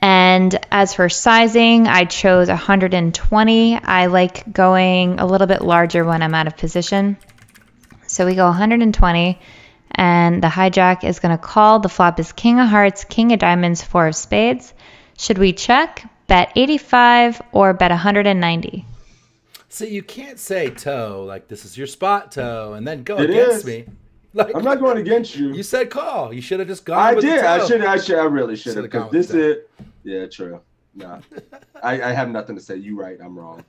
And as for sizing, I chose 120. I like going a little bit larger when I'm out of position. So we go 120, and the hijack is going to call. The flop is king of hearts, king of diamonds, four of spades. Should we check, bet 85, or bet 190? See, you can't say toe like this is your spot toe and then go It against is. me. Like, I'm not going against you. You said call. You should have just gone I with did. the toe. I really should have. Should've gone Because with this the is. Yeah, true. Nah. I have nothing to say. You right. I'm wrong.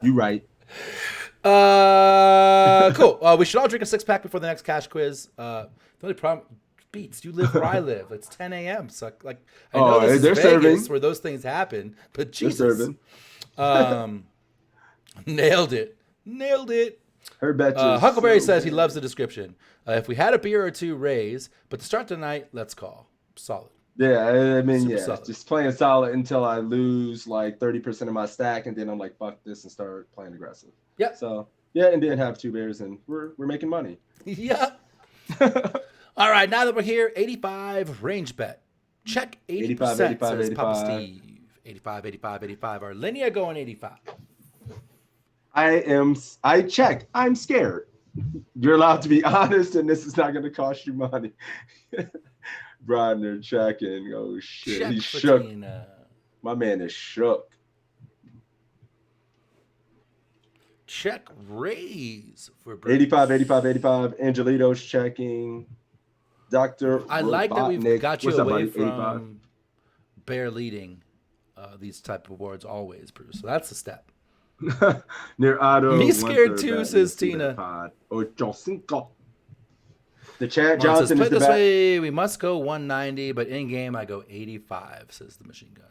You right. Cool. We should all drink a 6-pack before the next cash quiz. The only problem, Beats, you live where I live. It's 10 a.m. So, like, I know this is they're Vegas serving. where those things happen, but They're Jesus. serving. Nailed it. Nailed it. Her bet. Huckleberry says he loves the description. If we had a beer or two, raise. But to start the night, let's call. Solid. Yeah, I mean, Super yeah, solid. just playing solid until I lose like 30% of my stack, and then I'm like, fuck this, and start playing aggressive. Yeah. So yeah, and then have 2 beers, and we're making money. Yeah. All right, now that we're here, 85 range bet. Check 80%, 85, says Papa 85. Steve. 85, 85, 85. Our Linnea going 85. I checked. I'm scared. You're allowed to be honest, and this is not going to cost you money. Brian, they're checking. Oh shit, Check he's for shook. Tina. My man is shook. Check raise for Bruce. 85, 85, 85. Angelito's checking. Dr. I like that we've Robotnik. got you What's up, away buddy? 85. from bear leading these type of awards always, Bruce. So that's a step. Near auto. Me scared 1/3 too, bet. says Let's see Tina. that pod. Ocho cinco. The Chad Well, it says, Johnson play is the this back. way, we must go 190, but in game I go 85, says the machine gun.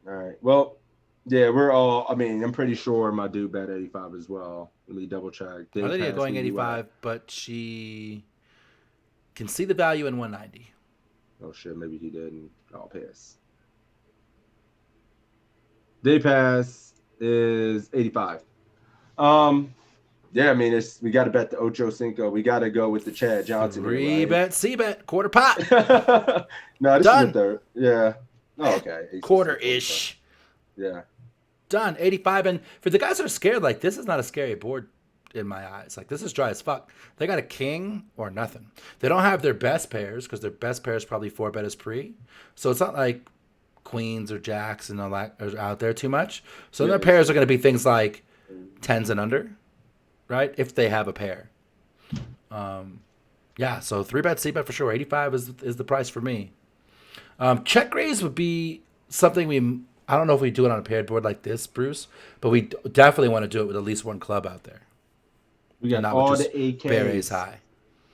All right. Well, yeah, we're all. I mean, I'm pretty sure my dude bet 85 as well. Let me double check. Lydia going 85, but she can see the value in 190. Oh shit, maybe he didn't. I'll pass. Day pass is 85. Yeah, I mean, we got to bet the Ocho Cinco. We got to go with the Chad Johnson. Three bet, C bet, quarter pot. No, this Done. is the third. Yeah. Oh, okay. Quarter-ish. Yeah. Done. 85. And for the guys that are scared, like, this is not a scary board in my eyes. Like, this is dry as fuck. They got a king or nothing. They don't have their best pairs because their best pair is probably 4-bet as pre. So it's not like queens or jacks and all that are out there too much. So their pairs are going to be things like 10s and under, right? If they have a pair. Yeah, so 3-bet, C-bet for sure. 85 is the price for me. Check raise would be something I don't know if we do it on a paired board like this, Bruce, but we definitely want to do it with at least one club out there. We got Not all with the just AKs. Bear ace high.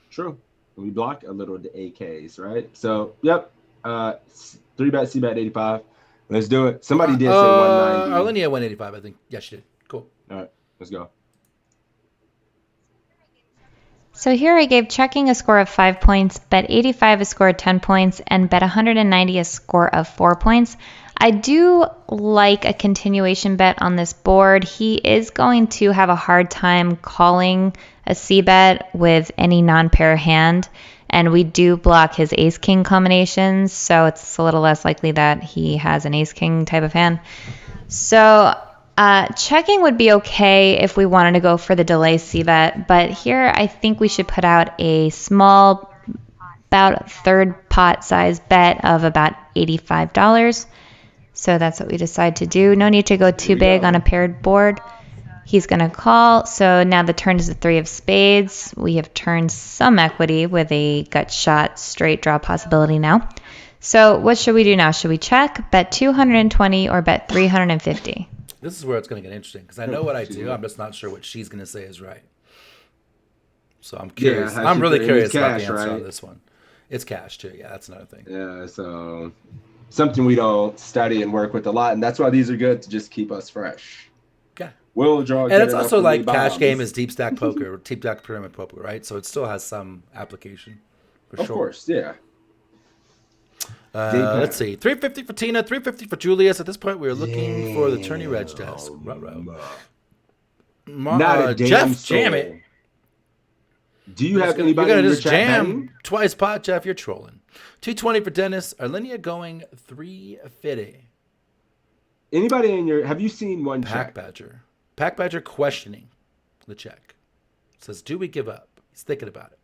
True. We block a little of the AKs, right? So, yep. 3-bet, C-bet, 85. Let's do it. Somebody did say 190. Arlinia went 85, I think. Yeah, she did. Cool. All right, let's go. So here I gave checking a score of 5 points, bet 85 a score of 10 points, and bet 190 a score of 4 points. I do like a continuation bet on this board. He is going to have a hard time calling a C-bet with any non-pair hand, and we do block his ace-king combinations, so it's a little less likely that he has an ace-king type of hand. So checking would be okay if we wanted to go for the delay C-bet, but here I think we should put out a small, about third pot size bet of about $85. So that's what we decide to do. No need to go too big on a paired board. He's going to call. So now the turn is the 3 of spades. We have turned some equity with a gut shot straight draw possibility now. So what should we do now? Should we check, bet 220, or bet 350? This is where it's going to get interesting because I know what I do. I'm just not sure what she's going to say is right. So I'm curious. Yeah, I'm really curious about cash, the answer right? on this one. It's cash too. Yeah, that's another thing. Yeah, so something we don't study and work with a lot, and that's why these are good to just keep us fresh. Yeah. Will draw. And good it's enough also for like me cash bombs. game is deep stack poker, deep stack pyramid poker, right? So it still has some application for Of sure. course, yeah. Let's see, 350 for Tina, 350 for Julius. At this point, we are looking for the tourney reg desk. Not a damn Jeff, soul. jam it. Do you have You're anybody gonna in your just chat jam betting? twice pot, Jeff. You're trolling. 220 for Dennis. Arlinia going 350. Anybody in your? Have you seen one Pack check? Badger. Pack Badger questioning the check. Says, do we give up? He's thinking about it.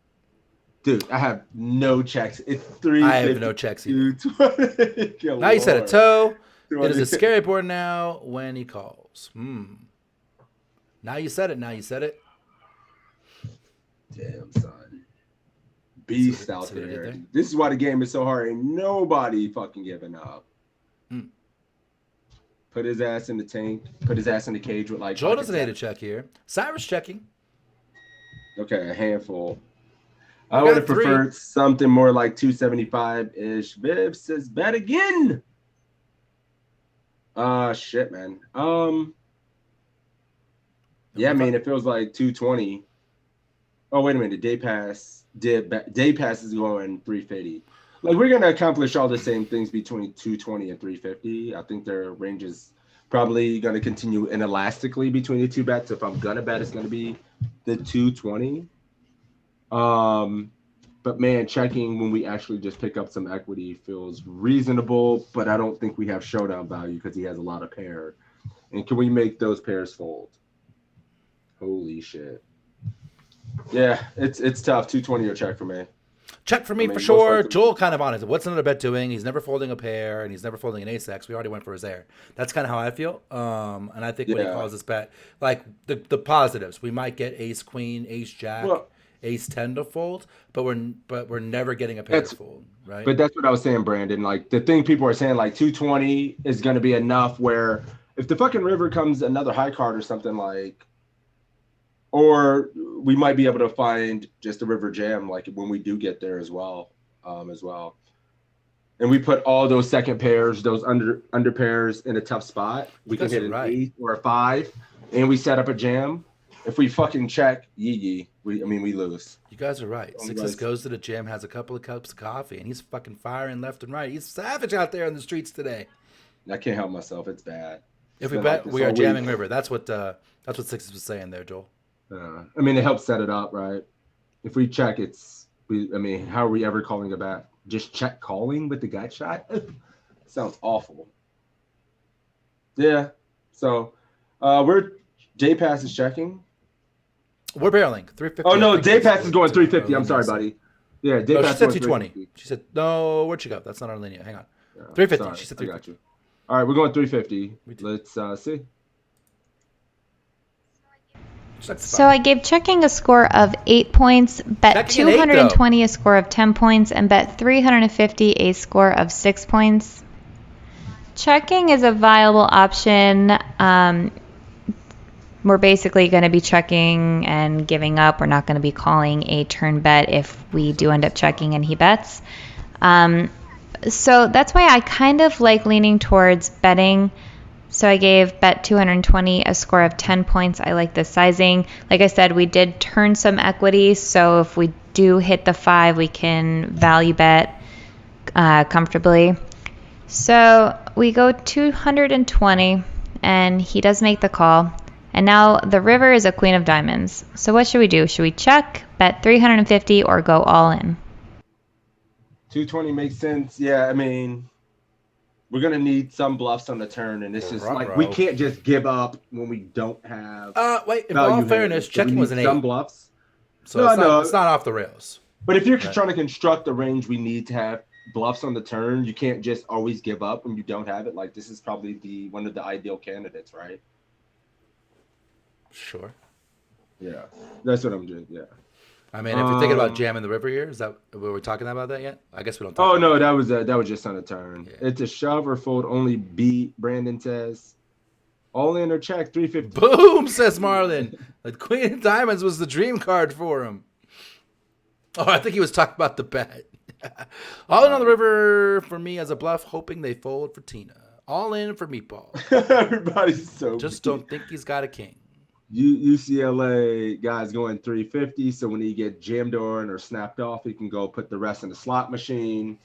Dude, I have no checks. It's 350. I have no checks either. 220. Now you said a toe. It is 220. a scary board now when he calls. Now you said it. Now you said it. Damn, son. Beast See out what I did there. there? This is why the game is so hard. Ain't nobody fucking giving up. Put his ass in the tank. Put his ass in the cage with like. Joel doesn't need a check here. Cyrus checking. Okay, a handful. I got would have 3. preferred something more like 275-ish. Viv says bet again. Shit, man. Yeah, I mean, it feels like 220. Oh, wait a minute. Day pass is going 350. Like, we're going to accomplish all the same things between 220 and 350. I think their range is probably going to continue inelastically between the two bets. If I'm going to bet, it's going to be the 220. But man, checking when we actually just pick up some equity feels reasonable, but I don't think we have showdown value because he has a lot of pair. And can we make those pairs fold? Holy shit. Yeah, it's tough. 220 or check for me. Check for me for most sure. likely- Joel kind of on it. What's another bet doing? He's never folding a pair, and he's never folding an ace-x. We already went for his air. That's kind of how I feel. And I think when he Yeah. calls this bet, like the positives, we might get ace-queen, ace-jack, Well- ace-10 to fold, but we're never getting a pair to fold, right? But that's what I was saying, Brandon. Like, the thing people are saying, like, 220 is going to be enough where if the fucking river comes another high card or something like, or we might be able to find just a river jam, like when we do get there as well. And we put all those second pairs, those under pairs in a tough spot. We can That's hit an right. 8 or a 5, and we set up a jam. If we fucking check, we lose. You guys are right. Oh, Sixes guys. goes to the gym, has a couple of cups of coffee, and he's fucking firing left and right. He's savage out there in the streets today. I can't help myself. It's bad. If It's we been bet, like this we are all jamming week. river. That's what Sixes was saying there, Joel. I mean, it helps set it up, right? If we check, how are we ever calling a bet? Just check calling with the gut shot? Sounds awful. Yeah. So, Day Pass is checking. We're barreling 350. Oh, no, I think Day that's Pass what is going 350. I'm Arlinia sorry, said. buddy. Yeah, Day No, Pass she said is going 220. 350. She said, no, where'd she go? That's not our linear. Hang on. Yeah, 350. sorry, She said I got 350. you. All right, we're going 350. Me too. Let's see. So I gave checking a score of 8 points, bet Checking an 8, 220 a score of 10 points, and bet 350 a score of 6 points. Checking is a viable option. We're basically going to be checking and giving up. We're not going to be calling a turn bet if we do end up checking and he bets. So that's why I kind of like leaning towards betting. So I gave bet 220 a score of 10 points. I like the sizing. Like I said, we did turn some equity, so if we do hit the 5, we can value bet comfortably. So we go 220, and he does make the call. And now the river is a queen of diamonds. So what should we do? Should we check, bet 350, or go all in? 220 makes sense. Yeah, I mean, we're going to need some bluffs on the turn, and this is like, we can't just give up when we don't have. Wait, in value all hands. fairness, So we checking need was an 8. Some bluffs. So No, it's not off the rails. But if you're Right. trying to construct the range, we need to have bluffs on the turn. You can't just always give up when you don't have it. Like, this is probably one of the ideal candidates, right? Sure. Yeah, that's what I'm doing. Yeah. I mean, if you're thinking about jamming the river here, were we talking about that yet? I guess we don't talk Oh about no, that. that was just on a turn. Yeah. It's a shove or fold only B. Brandon says, all in or check 350. Boom, says Marlon. The Queen of Diamonds was the dream card for him. Oh, I think he was talking about the bet. All in on the river for me as a bluff, hoping they fold for Tina. All in for Meatball. Everybody's so Just beat. don't think he's got a king. UCLA guys going 350, so when he get jammed on or snapped off, he can go put the rest in the slot machine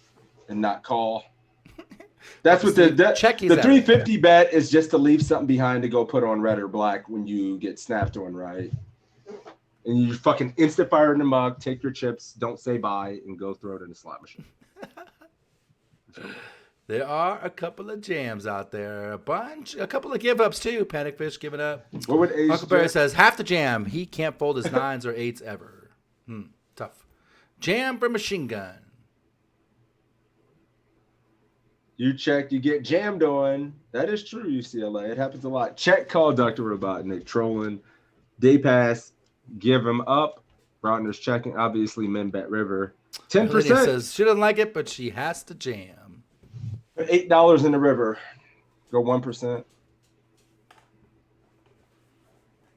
and not call. That's what the 350 bet is, just to leave something behind to go put on red or black when you get snapped on, right? And you fucking instant fire in the mug, take your chips, don't say bye, and go throw it in the slot machine. There are a couple of jams out there. A couple of give-ups, too. Panic Fish giving up. What would Ace Huckleberry says, half the jam. He can't fold his 9s or 8s ever. Tough. Jam for Machine Gun. You check, you get jammed on. That is true, UCLA. It happens a lot. Check call Dr. Robotnik. Trolling. Day pass. Give him up. Rodner's checking. Obviously, men bet river. 10%. Lydia says she doesn't like it, but she has to jam. $8 in the river. Go 1%.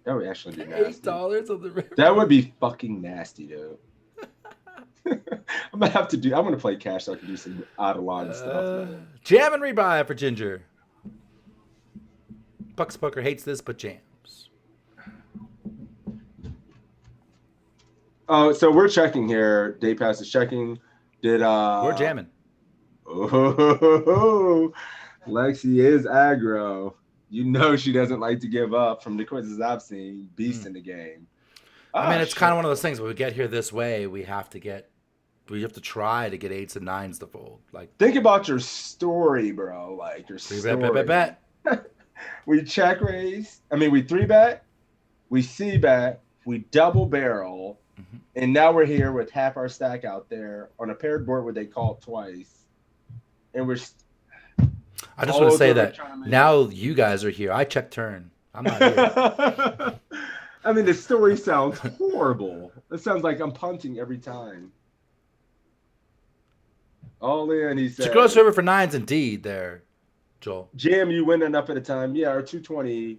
That would actually be nasty. $8 on the river. That would be fucking nasty, though. I'm gonna play cash so I can do some out of line stuff. Jam and rebuy for Ginger. Bucks Poker hates this, but jams. Oh, so we're checking here. Day pass is checking. We're jamming. Oh, Lexi is aggro. You know she doesn't like to give up from the quizzes I've seen. Beast in the game. I mean, it's kind of one of those things. When we get here this way, we have to try to get 8s and 9s to fold. Like, think about your story, bro. Like your story. Bet. We check raise. I mean, we 3-bet, we C-bet, we double barrel, and now we're here with half our stack out there on a paired board where they call it twice. And we're. I just want to say that now you guys are here. I check turn. I'm not here. I mean, the story sounds horrible. It sounds like I'm punting every time. All in, he said. It's a gross river for 9s indeed there, Joel. Jam, you win enough at a time. Yeah, our 220.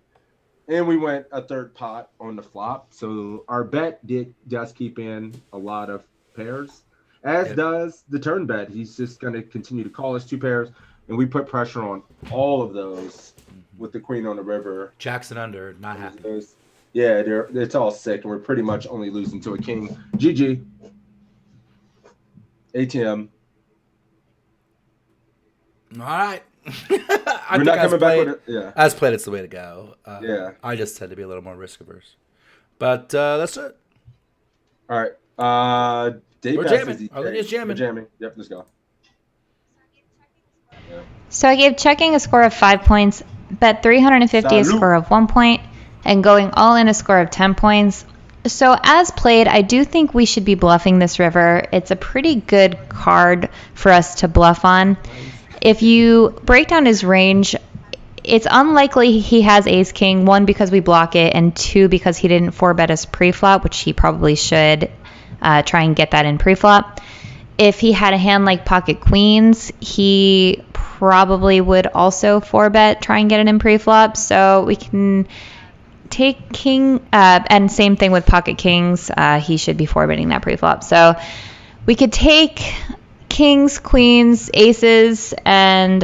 And we went a third pot on the flop. So our bet does keep in a lot of pairs. As does the turn bet. He's just going to continue to call us 2 pairs. And we put pressure on all of those with the queen on the river. Jackson under, not happy. Yeah, it's all sick. And we're pretty much only losing to a king. GG. ATM. All right. We're not coming back with it. Yeah. As played, it's the way to go. Yeah. I just tend to be a little more risk averse. But that's it. All right. We're jamming. Olivia's jamming. We're jamming. Yep, let's go. Yeah. So I gave checking a score of 5 points, bet 350 a score of 1 point, and going all in a score of 10 points. So as played, I do think we should be bluffing this river. It's a pretty good card for us to bluff on. If you break down his range, it's unlikely he has ace king, 1 because we block it, and 2 because he didn't 4-bet us pre-flop, which he probably should try and get that in pre-flop. If he had a hand like pocket queens, he probably would also 4-bet, try and get it in pre-flop. So we can take king, and same thing with pocket kings. He should be 4-betting that pre-flop. So we could take kings, queens, aces, and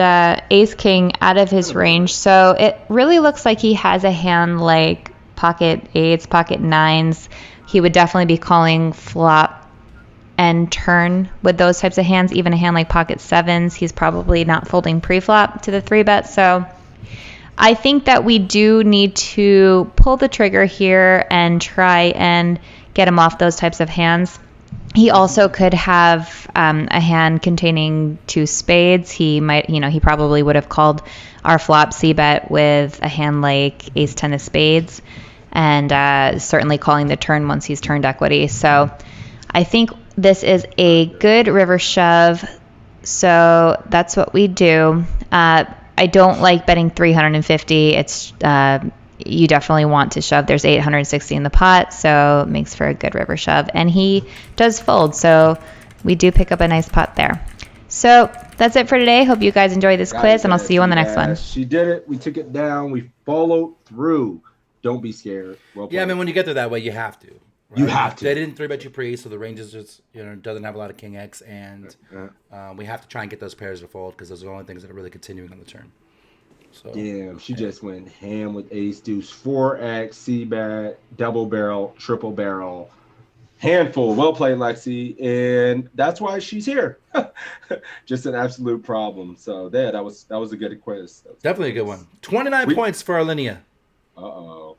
ace king out of his range. So it really looks like he has a hand like pocket 8s, pocket 9s. He would definitely be calling flop and turn with those types of hands. Even a hand like pocket 7s, he's probably not folding pre-flop to the 3-bet. So I think that we do need to pull the trigger here and try and get him off those types of hands. He also could have a hand containing 2 spades. He might, he probably would have called our flop c-bet with a hand like ace 10 of spades, and certainly calling the turn once he's turned equity. So I think this is a good river shove. So that's what we do. I don't like betting 350. It's you definitely want to shove. There's 860 in the pot, so it makes for a good river shove. And he does fold, so we do pick up a nice pot there. So that's it for today. Hope you guys enjoyed this quiz, and I'll see you on the next one. She did it. We took it down. We followed through. Don't be scared. Well played. Yeah, I mean, when you get there that way, you have to. Right? You have to. They didn't 3-bet you pre, so the range is just, doesn't have a lot of king X, and we have to try and get those pairs to fold because those are the only things that are really continuing on the turn. So Damn, she just went ham with ace deuce, 4x, c-bet, double barrel, triple barrel. Handful. Well played, Lexi. And that's why she's here. Just an absolute problem. So yeah, that was a good quiz. Definitely a good one. 29 points for Arlinia. Uh-oh.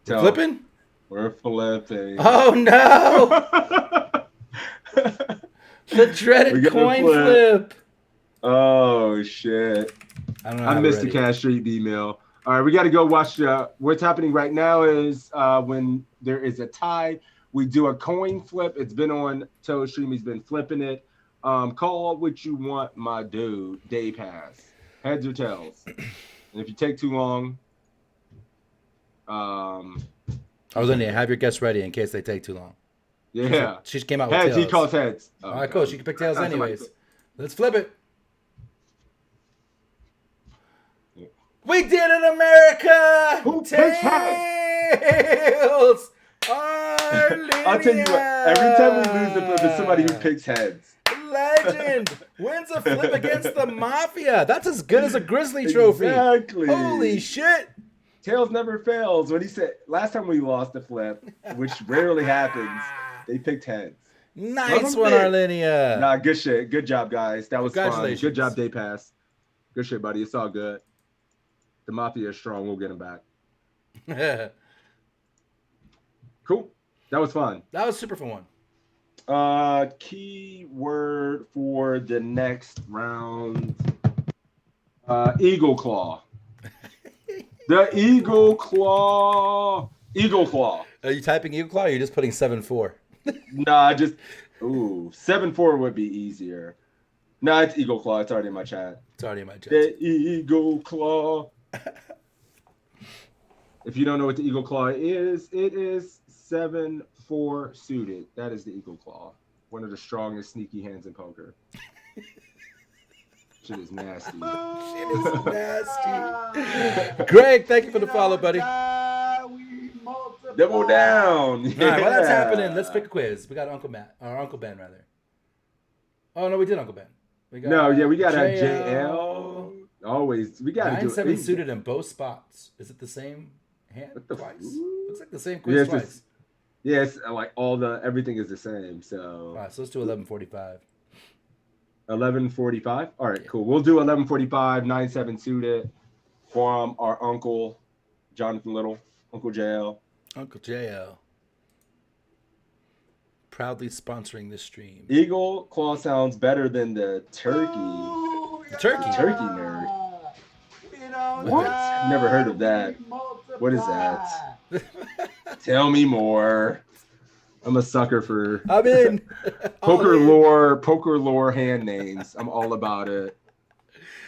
We're flipping? We're flipping. Oh no! The dreaded coin flip. Oh shit. I don't know. I missed the Cash Street email. All right, we got to go watch. What's happening right now is when there is a tie, we do a coin flip. It's been on Toe Stream. He's been flipping it. Call what you want, my dude. Day pass. Heads or tails. And if you take too long, Arlinia, have your guests ready in case they take too long. Yeah. She came out with heads. tails. He calls heads. Oh, all right, cool. She can pick tails anyways. Let's flip it. We did it, America! Who Tails! Arlinia! I'll tell you what, every time we lose the flip, it's somebody who picks heads. Legend! Wins a flip against the Mafia. That's as good as a Grizzly trophy. Exactly. Holy shit! Tails never fails. When he said, last time we lost the flip, which rarely happens, they picked heads. Nice one, Arlinia. Nah, good shit. Good job, guys. That was fun. Congratulations. Good job, Day Pass. Good shit, buddy. It's all good. The Mafia is strong. We'll get him back. Cool. That was fun. That was super fun one. Keyword for the next round. Eagle Claw. The Eagle Claw. Eagle Claw. Are you typing Eagle Claw or are you just putting 7-4? Nah, just 7-4 would be easier. No, it's Eagle Claw. It's already in my chat. It's already in my chat. The Eagle Claw. If you don't know what the Eagle Claw is, it is 7-4 suited. That is the Eagle Claw. One of the strongest sneaky hands in poker. Shit is nasty. Shit is nasty. Greg, thank you for the follow, buddy. Double down. Yeah. All right, while that's happening, let's pick a quiz. We got Uncle Ben, rather. Oh, no, we did Uncle Ben. We got a JL. Always. We got to do 9-7 suited in both spots. Is it the same hand twice? Looks like the same quiz twice. Yes, like everything is the same. So. All right, so let's do 11:45. 11:45. All right, cool. We'll do 11:45. 9-7 suited from our uncle, Jonathan Little, Uncle JL. Uncle JL. Proudly sponsoring this stream. Eagle Claw sounds better than the turkey. The turkey nerd. What? Never heard of that. What is that? Tell me more. I'm a sucker for I'm in. poker lore hand names. I'm all about it.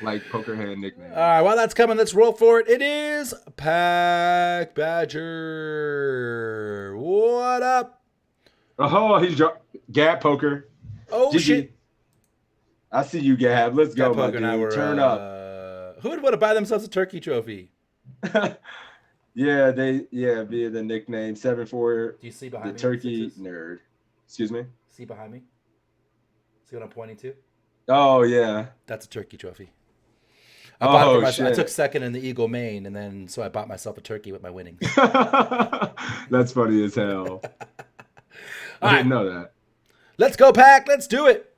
Like poker hand nicknames. All right, while that's coming, let's roll for it. It is Pack Badger. What up? Oh, he's Gab Poker. Oh, GG. shit. I see you, Gab. Let's go, my dude. Turn up. Who would want to buy themselves a turkey trophy? via the nickname 7-4. Do you see behind me? The turkey nerd. Excuse me? See behind me? See what I'm pointing to? Oh, yeah. That's a turkey trophy. I took second in the Eagle main, and then so I bought myself a turkey with my winnings. That's funny as hell. I didn't know that. Let's go, Pack. Let's do it.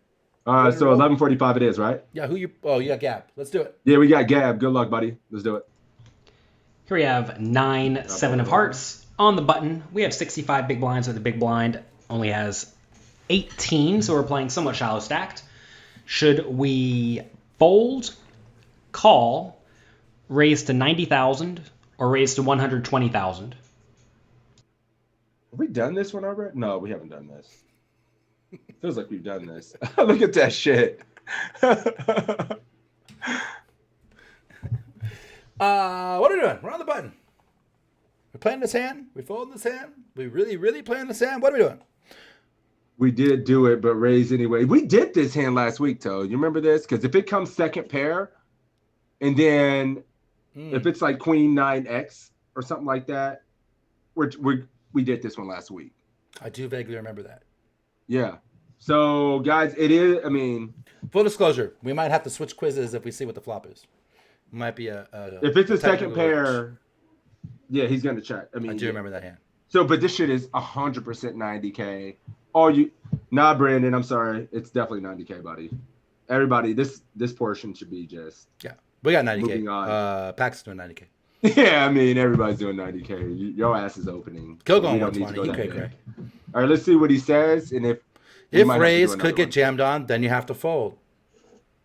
All right, so 11:45 it is, right? Yeah, you got Gab. Let's do it. Yeah, we got Gab. Good luck, buddy. Let's do it. Here we have 9-7 of hearts. On the button, we have 65 big blinds, where the big blind only has 18, so we're playing somewhat shallow stacked. Should we fold, call, raise to 90,000, or raise to 120,000? Have we done this one already? No, we haven't done this. Feels like we've done this. Look at that shit. What are we doing? We're on the button. We're playing this hand. We folding this hand. We really playing this hand. What are we doing? We did do it, but raise anyway. We did this hand last week, Toe. You remember this? Because if it comes second pair, and then if it's like Queen 9X or something like that, we did this one last week. I do vaguely remember that. Yeah. So, guys, it is, full disclosure, we might have to switch quizzes if we see what the flop is. Might be If it's a second technical glitch. pair, yeah, he's gonna check. I mean, I do yeah. remember that hand. So, but this shit is 100% 90K. Brandon, I'm sorry. It's definitely 90K, buddy. Everybody, this portion should be just. Yeah, we got 90K. Moving on. Pax is doing 90K. Yeah, I mean, everybody's doing 90K. Your ass is opening. Go going We don't need to 120. go that Okay, big. great. All right, let's see what he says, and if we might have to do Raise another could get one. jammed on, then you have to fold.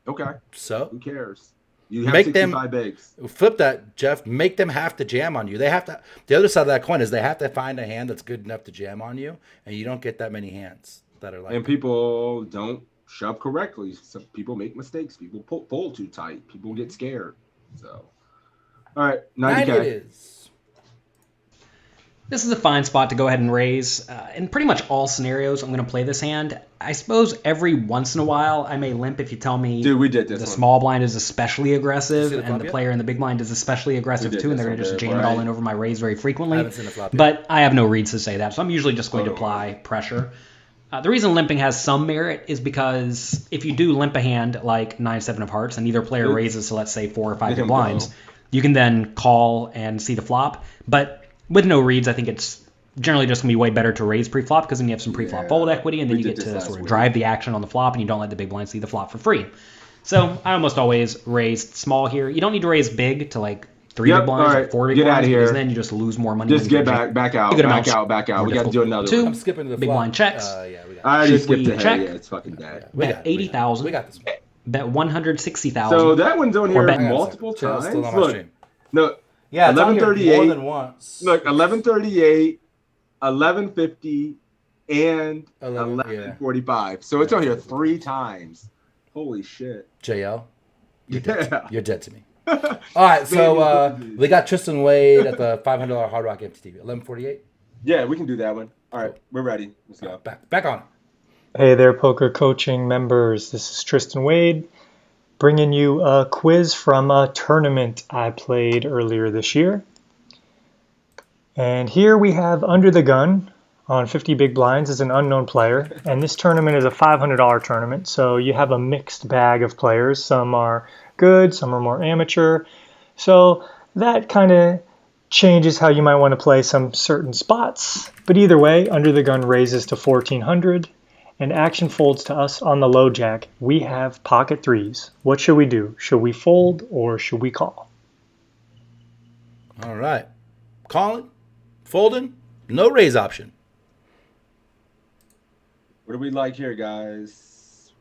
Okay, So who cares? You have Make 65 bigs. flip that, Jeff. Make them have to jam on you. They have to. The other side of that coin is they have to find a hand that's good enough to jam on you, and you don't get that many hands that are like. And people don't shove correctly. Some people make mistakes. People fold too tight. People get scared. So, all right, 90K. 90 it is. This is a fine spot to go ahead and raise. In pretty much all scenarios, I'm going to play this hand. I suppose every once in a while, I may limp if you tell me Dude, we did this the one. small blind is especially aggressive See the and flop the yet? player in the big blind is especially aggressive We did too, and this they're going to one, just Dave, jam it all right? in over my raise very I frequently. haven't seen the flop yet. But I have no reads to say that, so I'm usually just going to Oh. apply pressure. The reason limping has some merit is because if you do limp a hand like 9-7 of hearts and either player raises to, let's say, 4 or 5 Let big him blinds, go. you can then call and see the flop. But with no reads, I think it's generally just going to be way better to raise pre-flop because then you have some pre-flop Yeah, fold equity and then we you did get this to last sort of week. drive the action on the flop and you don't let the big blind see the flop for free. So I almost always raise small here. You don't need to raise big to like 3 Yep, big blinds all or right, 4 big get blinds outta because here. then you just lose more money. Just when you get jam. back out, A good back amount. out. More We got to do difficult. another Two. one. I'm skipping to the Big flop. blind checks. Yeah, we got. I already Should skipped we the head. check? Yeah, it's fucking dead. We Bet got 80,000. We got this one. Bet 160,000. So that one's on here bet- multiple Still times. on my Look, stream. no, Yeah, it's on here 11:38. more than once. Look, 11:38, 11:50, and 11, 11:45. So it's on here 3 times. Holy shit. JL, Yeah. you're dead to me. All right, so we got Tristan Wade at the $500 Hard Rock MTV. 11:48. Yeah, we can do that one. All right, we're ready. Let's go. Back on. Hey there, poker coaching members. This is Tristan Wade bringing you a quiz from a tournament I played earlier this year. And here we have Under the Gun on 50 Big Blinds as an unknown player. And this tournament is a $500 tournament, so you have a mixed bag of players. Some are good, some are more amateur. So that kind of changes how you might want to play some certain spots. But either way, Under the Gun raises to 1400 and action folds to us on the low jack. We have pocket threes. What should we do? Should we fold or should we call? All right. Calling, folding, no raise option. What do we like here, guys?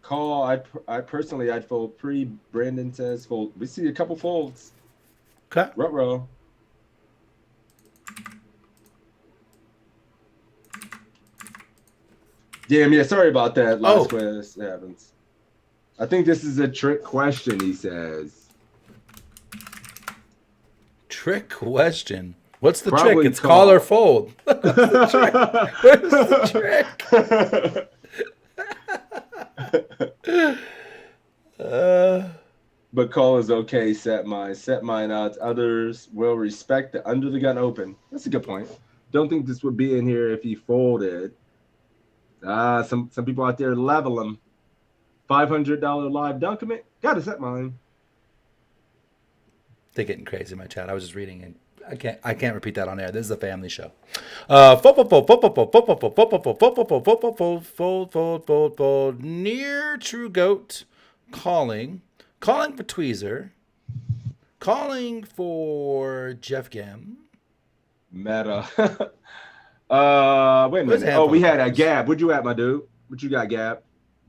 Call. I personally, I'd fold pre. Brandon says fold. We see a couple folds. Okay. Ruh-roh. Damn, yeah, sorry about that last quiz. It happens. I think this is a trick question, he says. Trick question. What's the Probably trick? It's call. call or fold. What's the trick? Where's the trick? But call is okay. Set mine out. Others will respect the under the gun open. That's a good point. Don't think this would be in here if he folded. Some people out there level him. $500 live document. Gotta set mine. They're getting crazy in my chat. I was just reading and I can't repeat that on air. This is a family show. Fold. Near True Goat. Calling for Tweezer. Calling for Jeff Gam. Meta. Wait a Where's minute. the Oh, we headphones? had a Gab. Where'd you at, my dude? What you got, Gab?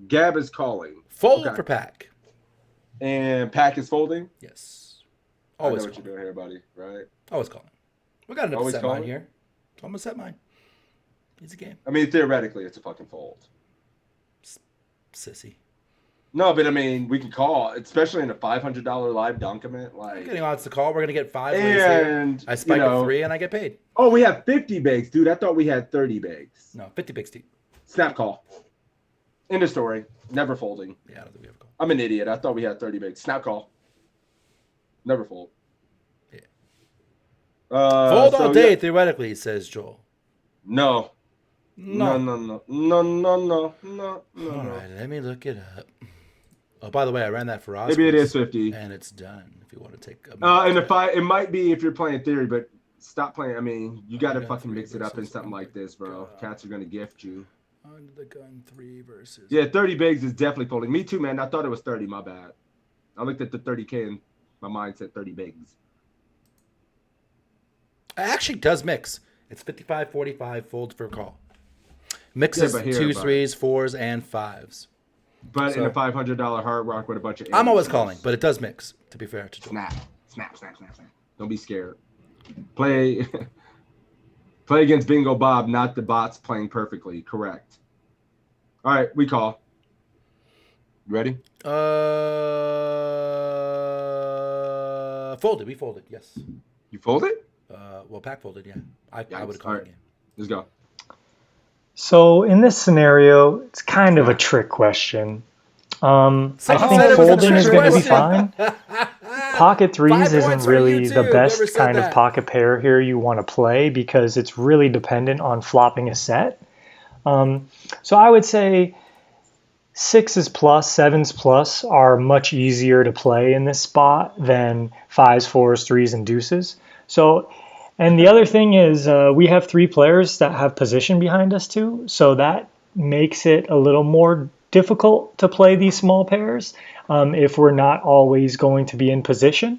Gab is calling. Fold Okay. for Pack. And Pack is folding. Yes. I know Always what you're calling. doing here, buddy. Right? Always calling. We got enough to Always set mine calling? here. So I'm going to set mine. Easy game. I mean, theoretically, it's a fucking fold. Sissy. No, but I mean, we can call, especially in a $500 live document. I'm Like, getting odds to call. We're going to get 5 ways here. and I spike you know, a 3 and I get paid. Oh, we have 50 bags, dude. I thought we had 30 bags. No, 50 big steep. Snap call. End of story. Never folding. Yeah, I don't think we have a call. I'm an idiot. I thought we had 30 bags. Snap call. Never fold. Yeah. Fold Fold all day, theoretically, says Joel. No. No. No. All right, let me look it up. Oh, by the way, I ran that for Maybe it is Oscars, 50. and it's done. If you want to take a And if it might be if you're playing theory, but stop playing. I mean, you got to fucking mix it up in something like this, bro. Cats are gonna gift you. Under the gun 3 versus. Yeah, 30 bigs is definitely folding. Me too, man. I thought it was 30. My bad. I looked at the 30K and my mind said 30 bigs. It actually does mix. It's 55-45 fold for call. Mixes Yeah, but here, 2s, but- 3s, 4s, and 5s. But So- in a $500 hard rock with a bunch of. I'm always eights. calling, but it does mix. To be fair to Joel. Snap. Don't be scared. Play against Bingo Bob, not the bots playing perfectly. Correct. All right, we call. You ready? Folded. We folded. Yes. You folded? Well, pack folded. Yeah. I would have All called right. the game. Let's go. So in this scenario, it's kind of a trick question. I said it think was a folding is trick going to be question. fine. Pocket 5 3s isn't points for really you, the too, best whoever said kind of that. pocket pair here you want to play because it's really dependent on flopping a set. So I would say 6s plus, 7s plus are much easier to play in this spot than 5s, 4s, 3s, and deuces. So, and the other thing is we have 3 players that have position behind us too, so that makes it a little more difficult to play these small pairs if we're not always going to be in position.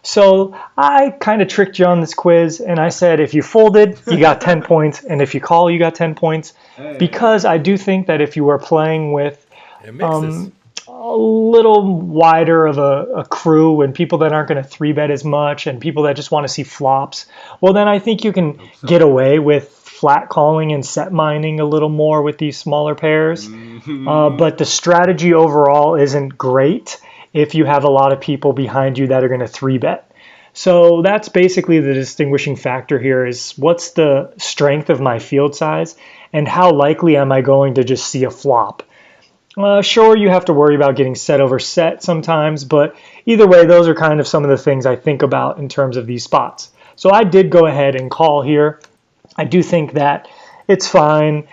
So I kind of tricked you on this quiz, and I said if you folded, you got 10 points, and if you call, you got 10 points, because I do think that if you were playing with It mixes. a little wider of a crew and people that aren't going to 3-bet as much and people that just want to see flops, well, then I think you can get away with flat calling and set mining a little more with these smaller pairs. But the strategy overall isn't great if you have a lot of people behind you that are going to 3-bet. So that's basically the distinguishing factor here is what's the strength of my field size and how likely am I going to just see a flop? Sure, you have to worry about getting set over set sometimes, but either way, those are kind of some of the things I think about in terms of these spots. So I did go ahead and call here. I do think that it's fine.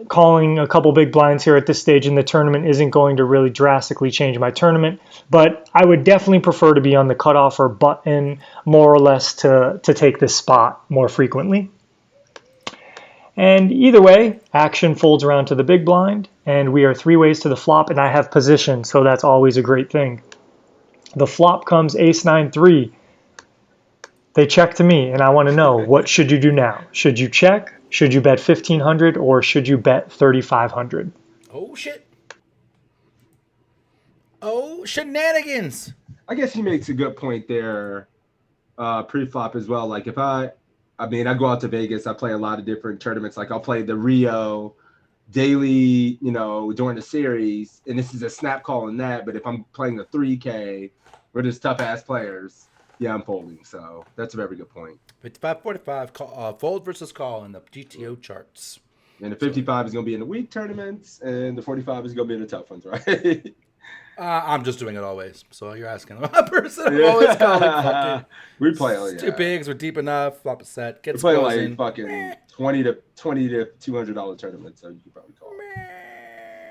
Calling a couple big blinds here at this stage in the tournament isn't going to really drastically change my tournament, but I would definitely prefer to be on the cutoff or button more or less to take this spot more frequently. And either way, action folds around to the big blind, and we are 3 ways to the flop, and I have position, so that's always a great thing. The flop comes ace-9-3. They check to me, and I want to know, what should you do now? Should you check? Should you bet 1,500, or should you bet 3,500? Oh, shit. Oh, shenanigans. I guess he makes a good point there, pre-flop as well. Like if I go out to Vegas, I play a lot of different tournaments. Like I'll play the Rio daily, during the series, and this is a snap call in that. But if I'm playing the 3K, we're just tough ass players. Yeah, I'm folding. So that's a very good point. 55-45 fold versus call in the GTO charts. And the 55 is going to be in the weak tournaments, and the 45 is going to be in the tough ones, right? I'm just doing it always. So you're asking a person. I'm always calling. Fucking We play like two bigs. We're deep enough. Flop a set. Get We play scores like in. fucking $20 to $200 tournaments, so you can probably call.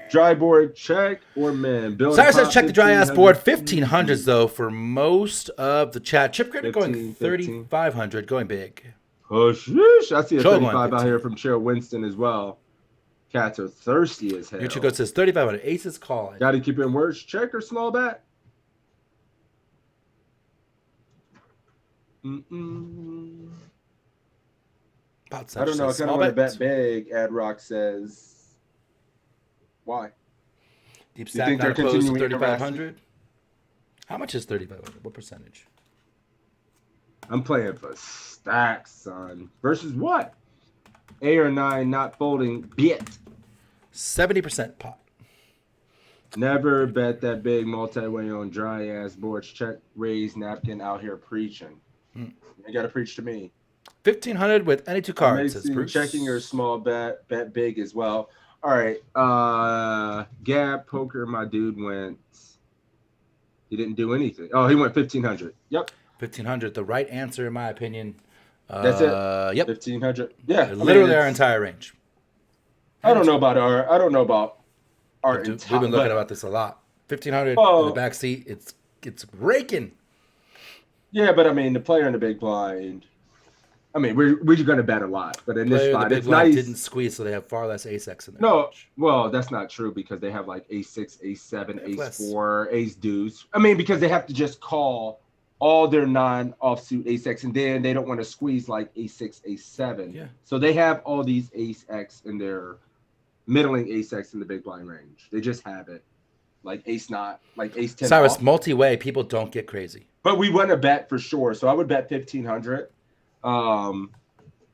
Dry board check or man. Bill Cyrus says check the dry ass board. 1500s though for most of the chat. Chip Critter going 3500, going big. Oh sheesh. I see a Joel 35 out 15. here from Cheryl Winston as well. Cats are thirsty as hell. Yuchiko says 3500. Aces calling. Got to keep it in words. Check or small bet. About I don't know. I kind of small want to bet. bet big. Ad Rock says. Why? Deep You stack think not they're opposed to continuing to harass 3500. How much is 3500? What percentage? I'm playing for stacks, son. Versus what? 8 or 9 not folding. Bit. 70% pot. Never bet that big multi-way on dry ass boards. Check, raise, napkin out here preaching. You got to preach to me. 1500 with any two cards. Says Amazing Bruce. checking or small bet big as well. All right. Gab poker, my dude went. He didn't do anything. Oh, he went 1500. Yep. 1500. The right answer, in my opinion. That's it. Yep. 1500. Yeah. Literally our entire range. I don't know about our We've entire. been looking about this a lot. 1,500 in Oh. the back seat. It's raking. Yeah, but I mean, the player in the big blind. I mean, we're going to bet a lot, but in this Player in the spot, big it's blind nice. didn't squeeze, so they have far less ace-x in their No, range. well, that's not true because they have like ace-6, ace-7, They have less. ace-4, ace-deuce. I mean, because they have to just call all their non-offsuit ace-x, and then they don't want to squeeze like ace-6, ace-7. Yeah. So they have all these ace-x in their middling ace-x in the big blind range. They just have it. Like ace-9, like ace-10 Cyrus, off. multi-way, people don't get crazy. But we want to bet for sure. So I would bet 1,500.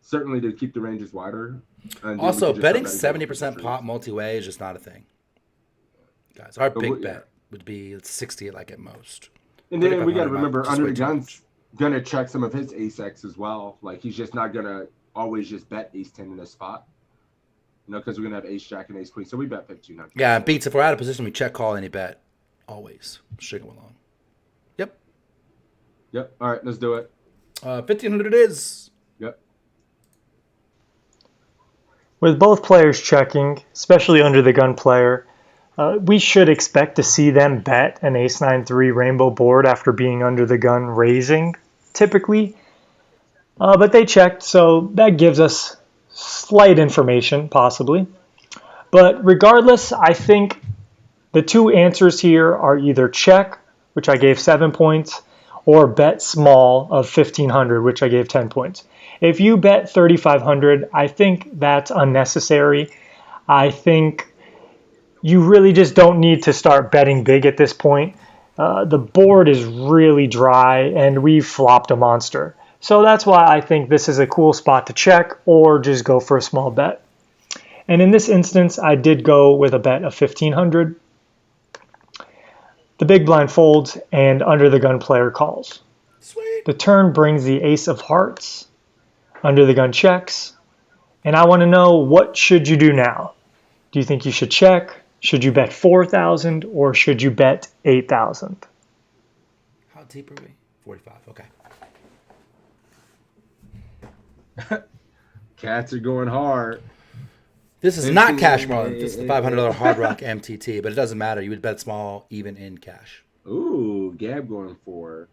Certainly to keep the ranges wider. And Also, betting 70% pot multi-way is just not a thing. Guys, our big bet would be 60 like at most. And then we got to 3,500 remember, just under way the too gun's much. going to check some of his ace-x as well. Like, he's just not going to always just bet ace-10 in this spot. You know, because we're going to have ace-jack and ace-queen. So we bet 1,500. Yeah, it beats. If we're out of position, we check call any bet. Always. String them along. Yep. Yep. All right, let's do it. 1,500 it is. Yep. With both players checking, especially under the gun player, we should expect to see them bet an ace-9-3 rainbow board after being under the gun raising, typically. But they checked, so that gives us slight information, possibly. But regardless, I think the two answers here are either check, which I gave 7 points, or bet small of 1,500, which I gave 10 points. If you bet 3,500, I think that's unnecessary. I think you really just don't need to start betting big at this point. The board is really dry, and we've flopped a monster. So that's why I think this is a cool spot to check or just go for a small bet. And in this instance, I did go with a bet of 1,500. The big blind folds, and under the gun player calls. Sweet. The turn brings the ace of hearts. Under the gun checks. And I want to know, what should you do now? Do you think you should check? Should you bet 4,000 or should you bet 8,000? How deep are we? 45. Okay. Cats are going hard. This is not cash, Marlon. This is the $500 Hard Rock MTT, but it doesn't matter. You would bet small even in cash. Ooh, Gab going for.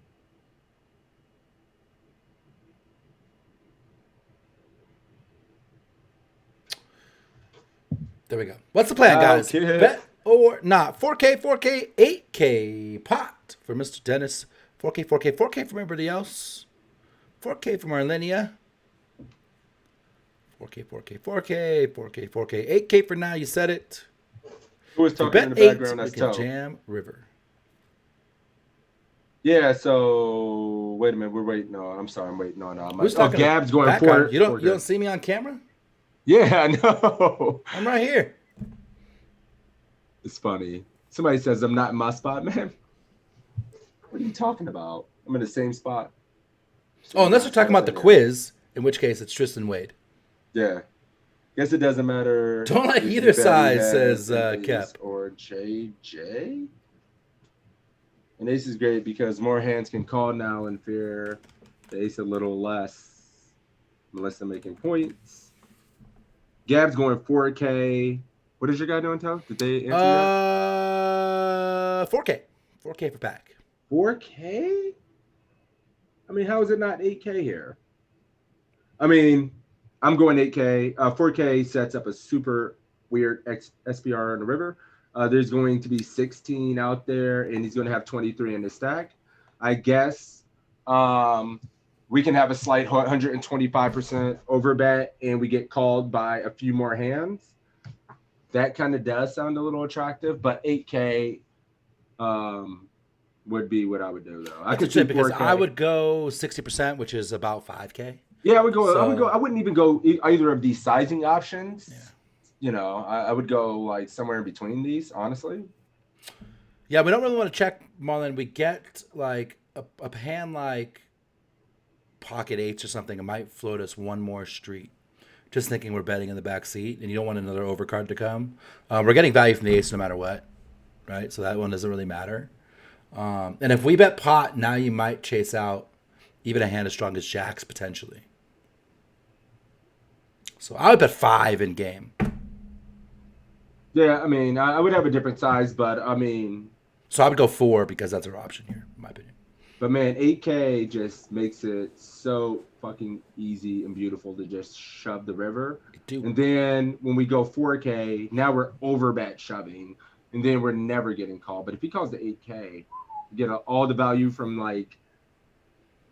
There we go. What's the plan, guys? Okay. Bet or not? 4K, 4K, 8K pot for Mr. Dennis. 4K, 4K, 4K from everybody else. 4K from Arlenia. 4K, 4K, 4K, 4K, 4K, 8K for now. You said it. Who was If you talking in bet the 8, background? we That's can Toe. jam river. Yeah, so wait a minute, we're waiting. No, I'm sorry, I'm waiting on. Who's talking Gab's going background? for it. You don't see me on camera? Yeah, I know. I'm right here. It's funny. Somebody says I'm not in my spot, man. What are you talking about? I'm in the same spot. Oh, unless we're talking about the quiz, in which case it's Tristan Wade. Yeah. Guess it doesn't matter. Don't like if either you bet side, he has says an Kep. ace or JJ. And ace is great because more hands can call now in fear. The ace a little less. Melissa making points. Gab's going 4K. What is your guy doing, Toe? Did they answer that? 4K. 4K for pack. 4K? I mean, how is it not 8K here? I mean, I'm going 8K. 4K sets up a super weird SPR on the river. There's going to be 16 out there, and he's going to have 23 in the stack. I guess we can have a slight 125% overbet, and we get called by a few more hands. That kind of does sound a little attractive, but 8K would be what I would do, though. I could see because 4K. I would go 60%, which is about 5K. Yeah, I would go. So- I would go. I wouldn't even go either of these sizing options. Yeah. You know, I would go like somewhere in between these, honestly. Yeah, we don't really want to check, Marlon. We get like a hand like pocket eights or something. It might float us one more street. Just thinking we're betting in the back seat, and you don't want another overcard to come. We're getting value from the ace no matter what, right? So that one doesn't really matter. And if we bet pot, now you might chase out even a hand as strong as jacks potentially. So I would bet 5 in game. Yeah, I mean, I would have a different size, but I mean, So I would go 4 because that's our option here, in my opinion. but man, 8K just makes it so fucking easy and beautiful to just shove the river. Do. And then when we go 4K, now we're over bet shoving, and then we're never getting called. But if he calls the 8K, you get all the value from like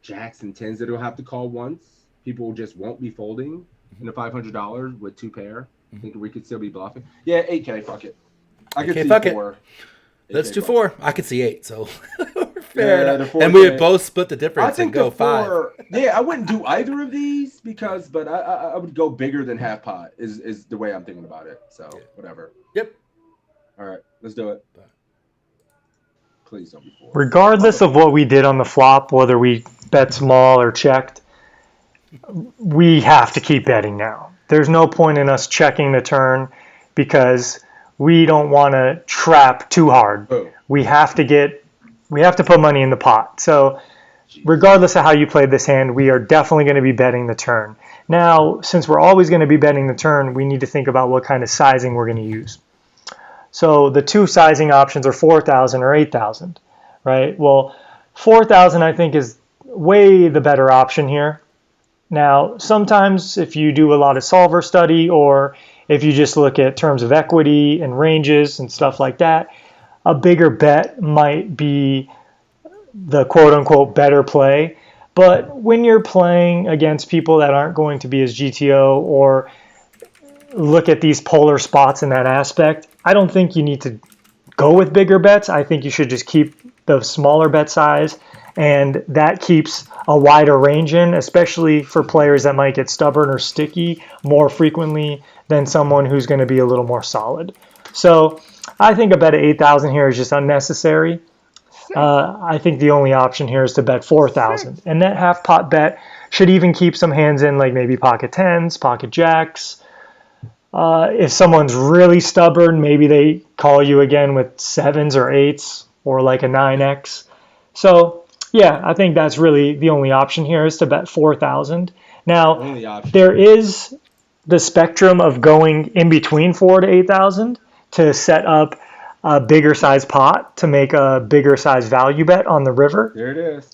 jacks and tens that he'll have to call once. People just won't be folding in the $500 with 2 pair. Thinking we could still be bluffing. Yeah, 8K, fuck it. I could 8K, see fuck it. 4. Let's 8K, do fuck 4. I could see 8, so fair Yeah, enough. the 4K. And we would both split the I difference and think go the 5. 4. Yeah, I wouldn't do either of these but I would go bigger than half pot is the way I'm thinking about it. So whatever. Yep. All right, let's do it. Please don't be 4. Regardless of what we did on the flop, whether we bet small or checked, we have to keep betting now. There's no point in us checking the turn because we don't want to trap too hard. Oh. We have to put money in the pot. So regardless of how you played this hand, we are definitely going to be betting the turn. Now, since we're always going to be betting the turn, we need to think about what kind of sizing we're going to use. So the 2 sizing options are 4,000 or 8,000, right? Well, 4,000 I think is way the better option here. Now, sometimes if you do a lot of solver study or if you just look at terms of equity and ranges and stuff like that, a bigger bet might be the quote-unquote better play. But when you're playing against people that aren't going to be as GTO or look at these polar spots in that aspect, I don't think you need to go with bigger bets. I think you should just keep the smaller bet size, and that keeps a wider range in, especially for players that might get stubborn or sticky more frequently than someone who's going to be a little more solid. So I think a bet of 8,000 here is just unnecessary. I think the only option here is to bet 4,000. And that half pot bet should even keep some hands in, like maybe pocket tens, pocket jacks. If someone's really stubborn, maybe they call you again with 7s or 8s or like a 9x. So yeah, I think that's really the only option here is to bet 4,000. Now, there is the spectrum of going in between 4 to 8,000 to set up a bigger size pot to make a bigger size value bet on the river. There it is.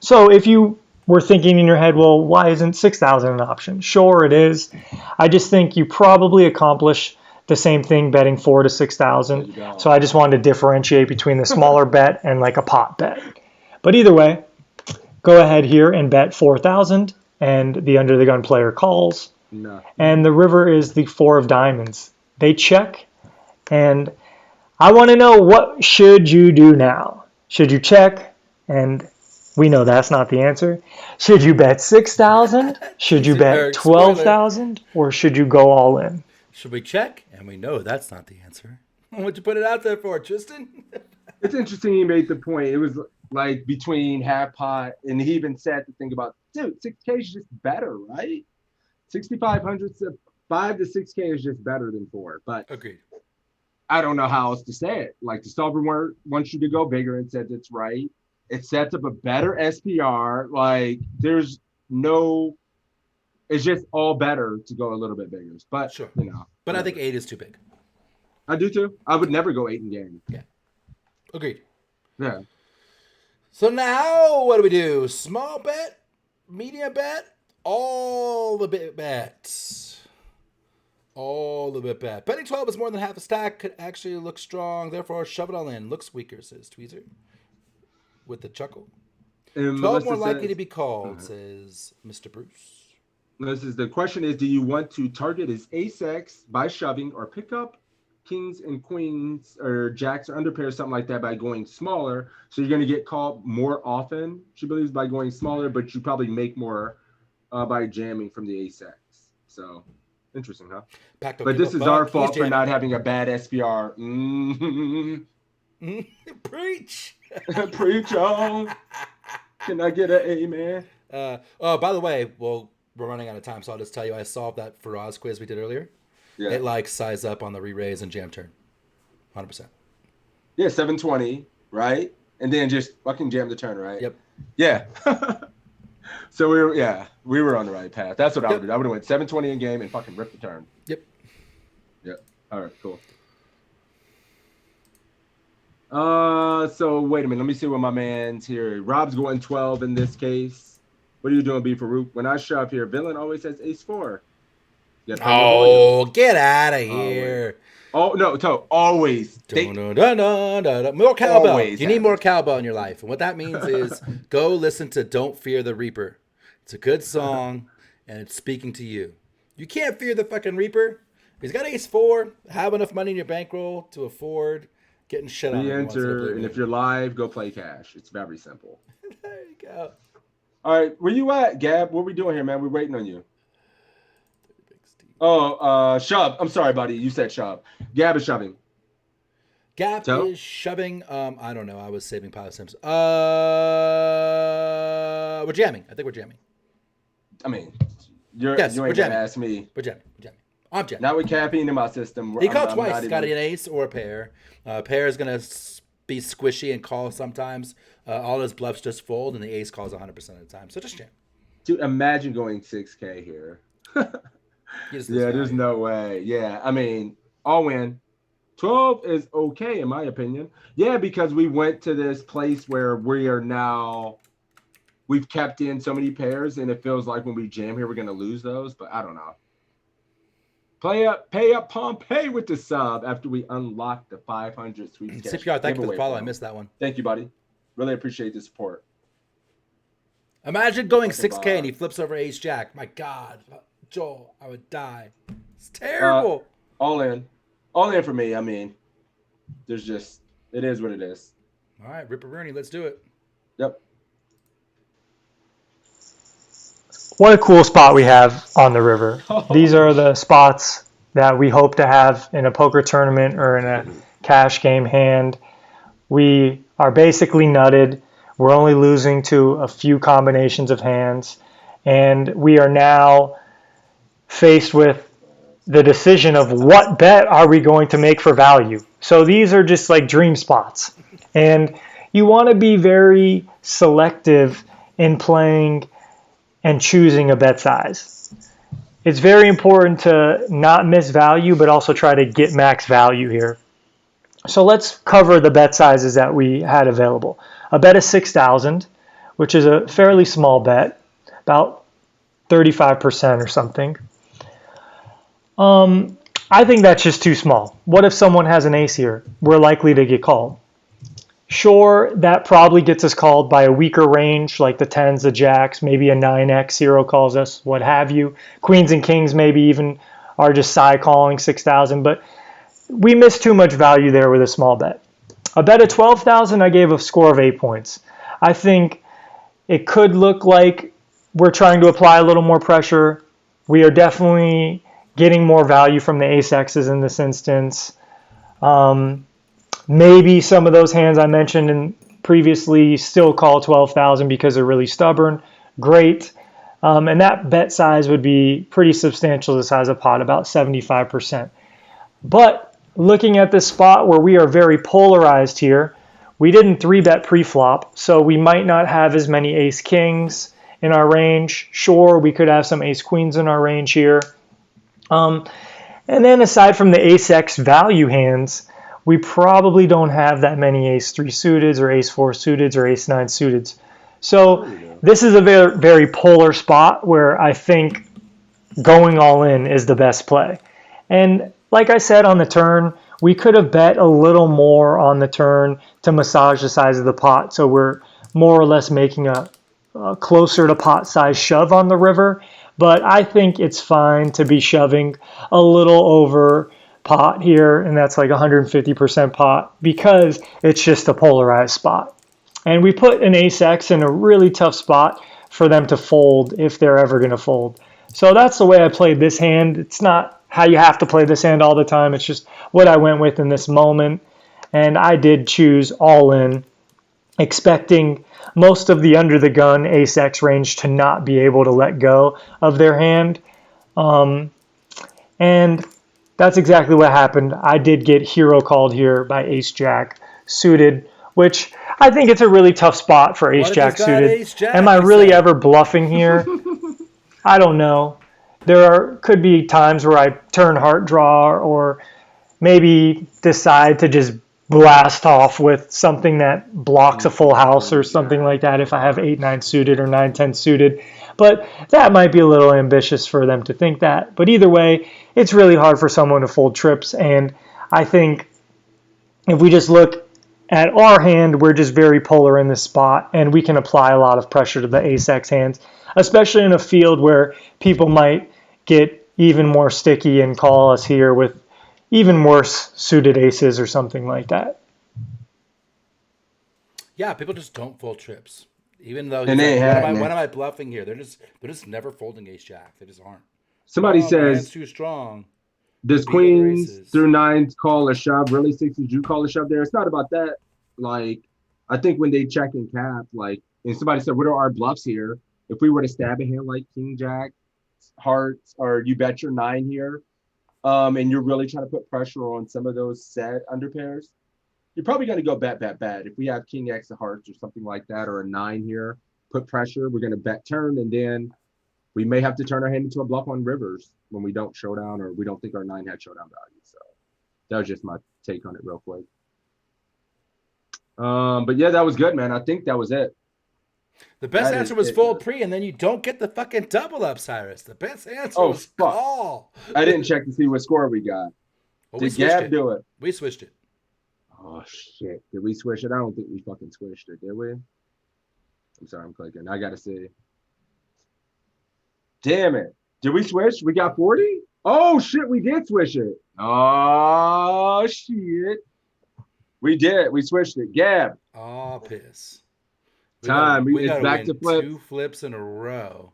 So if you were thinking in your head, well, why isn't 6,000 an option? Sure, it is. I just think you probably accomplish the same thing betting 4 to 6,000. So I just wanted to differentiate between the smaller bet and like a pot bet. But either way, go ahead here and bet 4,000 and the under the gun player calls. No. And the river is the 4 of diamonds. They check, and I want to know, what should you do now? Should you check? And we know that's not the answer. Should you bet 6,000? Should you bet 12,000? Or should you go all in? Should we check? And we know that's not the answer. What'd you put it out there for, Tristan? It's interesting you made the point. It was like between half pot, and he even said to think about, dude, 6K is just better, right? 6,500 to 5 to 6K is just better than 4. But agreed. I don't know how else to say it. Like the solver wants you to go bigger and says it's right. It sets up a better SPR. Like there's no, it's just all better to go a little bit bigger. But sure, you know. But I think 8 is too big. I do too. I would never go 8 in game. Yeah. Agreed. Yeah. So now what do we do? Small bet, medium bet, all the big bets. All the bit bet. Betting 12 is more than half a stack. Could actually look strong. Therefore, shove it all in. Looks weaker, says Tweezer. With the chuckle. 12 more likely to be called, says Mr. Bruce. The question is, do you want to target his ace-x by shoving or pick up kings and queens or jacks or underpairs, something like that, by going smaller? So you're going to get called more often, she believes, by going smaller, but you probably make more by jamming from the ace-x. So... interesting, huh? But this is our fault for not having a bad SPR. Preach. Preach on. Can I get an amen? Oh, by the way, well, we're running out of time, so I'll just tell you I solved that Faraz quiz we did earlier. Yeah. It like size up on the re-raise and jam turn. 100%. Yeah, 720, right? And then just fucking jam the turn, right? Yep. Yeah. So we were on the right path. That's what I would do. I would have went 720 in game and fucking rip the turn. Yep. Yep. All right, cool. So wait a minute. Let me see what my man's here. Rob's going 12 in this case. What are you doing, B. Farouk? When I shove here, villain always has ace 4. You gotta play more volume. Oh, get out of Oh, wait. here. Oh, no, Toe. Always. Dun, dun, dun, dun, dun, dun. More cowbell. Always You need have more it. cowbell in your life. And what that means is go listen to Don't Fear the Reaper. It's a good song, and it's speaking to you. You can't fear the fucking Reaper. He's got ace 4. Have enough money in your bankroll to afford getting shit on him once in a blue Re-enter, and moon. if you're live, go play cash. It's very simple. There you go. All right, where you at, Gab? What we doing here, man? We're waiting on you. Oh, shove. I'm sorry, buddy. You said shove. Gab is shoving. Gap So? is shoving. I don't know. I was saving Pilot Sims. We're jamming. I think we're jamming. I mean, Yes, you we're ain't gonna jamming. ask me. We're jamming. We're jamming. I'm jamming. Not with caffeine in my system. He called I'm twice. not He's got even- an ace or a pair. Pair is going to be squishy and call sometimes. All his bluffs just fold, and the ace calls 100% of the time. So just jam. Dude, imagine going 6K here. You just lose Yeah, there's value. no way. Yeah, I mean, I'll win. 12 is okay, in my opinion. Yeah, because we went to this place where we are now, we've kept in so many pairs, and it feels like when we jam here, we're going to lose those, but I don't know. Pay up, Pompeii with the sub after we unlock the 500 sweet cash CPR, thank you for the giveaway follow. I promo. missed that one. Thank you, buddy. Really appreciate the support. Imagine going Fucking 6K and he vibe. flips over ace jack. My God, Joel, I would die. It's terrible. All in for me. I mean, there's just, it is what it is. All right, Ripper Rooney, let's do it. Yep. What a cool spot we have on the river. These are the spots that we hope to have in a poker tournament or in a cash game hand. We are basically nutted. We're only losing to a few combinations of hands. And we are now faced with the decision of what bet are we going to make for value. So these are just like dream spots. And you want to be very selective in playing and choosing a bet size. It's very important to not miss value, but also try to get max value here. So let's cover the bet sizes that we had available. A bet of 6,000, which is a fairly small bet, about 35% or something. I think that's just too small. What if someone has an ace here? We're likely to get called. Sure, that probably gets us called by a weaker range, like the 10s, the jacks, maybe a 9x, 0 calls us, what have you. Queens and kings maybe even are just side calling 6,000, but we missed too much value there with a small bet. A bet of 12,000, I gave a score of 8 points. I think it could look like we're trying to apply a little more pressure. We are definitely getting more value from the ace X's in this instance. Maybe some of those hands I mentioned in previously still call 12,000 because they're really stubborn. Great. And that bet size would be pretty substantial, the size of pot, about 75%. But looking at this spot where we are very polarized here, we didn't 3-bet pre-flop, so we might not have as many ace kings in our range. Sure, we could have some ace queens in our range here. And then aside from the ace X value hands, we probably don't have that many ace 3 suiteds or ace 4 suiteds or ace 9 suiteds. So this is a very, very polar spot where I think going all in is the best play. And like I said on the turn, we could have bet a little more on the turn to massage the size of the pot. So we're more or less making a closer to pot size shove on the river. But I think it's fine to be shoving a little over pot here, and that's like 150% pot because it's just a polarized spot. And we put an ace X in a really tough spot for them to fold if they're ever going to fold. So that's the way I played this hand. It's not how you have to play this hand all the time. It's just what I went with in this moment. And I did choose all in, expecting most of the under the gun ace X range to not be able to let go of their hand. And that's exactly what happened. I did get hero called here by ace jack suited, which I think it's a really tough spot for ace What if jack he's got suited. ace jack, Am I he really said? ever bluffing here? I don't know. Could be times where I turn heart draw or maybe decide to just blast off with something that blocks a full house or something like that if I have 8-9 suited or 9-10 suited. But that might be a little ambitious for them to think that. But either way, it's really hard for someone to fold trips. And I think if we just look at our hand, we're just very polar in this spot, and we can apply a lot of pressure to the ace-x hands, especially in a field where people might get even more sticky and call us here with even worse suited aces or something like that. Yeah, people just don't fold trips. Even though And they he's ain't like, happening. when am I bluffing here? They're just never folding ace jack. They just aren't. Somebody My says, hand's too strong. does Beat other queens aces. through nines call a shove? Really, sixes you call a shove there? It's not about that. Like, I think when they check and cap, like, and somebody said, what are our bluffs here? If we were to stab a hand like king jack, hearts, or you bet your 9 here, and you're really trying to put pressure on some of those set underpairs, you're probably going to go bet. If we have king x of hearts or something like that, or a 9 here, put pressure, we're going to bet turn, and then we may have to turn our hand into a bluff on rivers when we don't showdown or we don't think our 9 had showdown value. So that was just my take on it real quick. But yeah, that was good, man. I think that was it. The best That answer is was it, fold man. pre, and then you don't get the fucking double up, Cyrus. The best answer Oh, was fuck. call. I didn't check to see what score we got. Well, we Did switched Gab it. do it? We switched it. Oh, shit. Did we switch it? I don't think we fucking switched it, did we? I'm sorry, I'm clicking. I got to see. Damn it. Did we switch? We got 40? Oh, shit, we did switch it. Oh, shit. We did. We switched it. Gab. Oh, piss. Time. We It's gotta back win to flip. 2 flips in a row.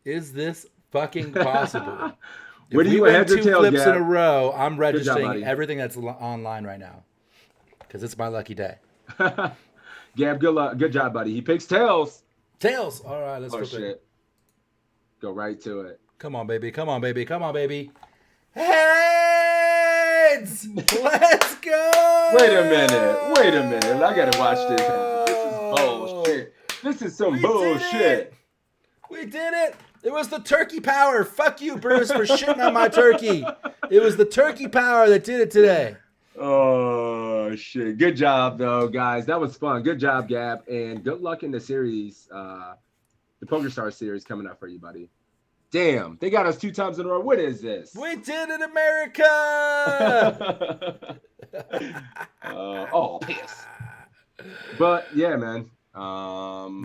Is this fucking possible? What If do we you win heads or 2 tails, flips in Gab? a row, I'm job, registering buddy. everything that's online right now because it's my lucky day. Gab, good luck. Good job, buddy. He picks tails. Tails. All right, let's Oh, flip it. shit. Go right to it. Come on, baby. Come on, baby. Come on, baby. Heads! Let's go! Wait a minute. I gotta watch this. This is bullshit. This is some bullshit. We did it! It was the turkey power. Fuck you, Bruce, for shitting on my turkey. It was the turkey power that did it today. Oh shit. Good job though, guys. That was fun. Good job, Gab. And good luck in the series, the Poker Star series coming up for you, buddy. Damn, they got us 2 times in a row. What is this? We did it, America! Oh, piss. But yeah, man.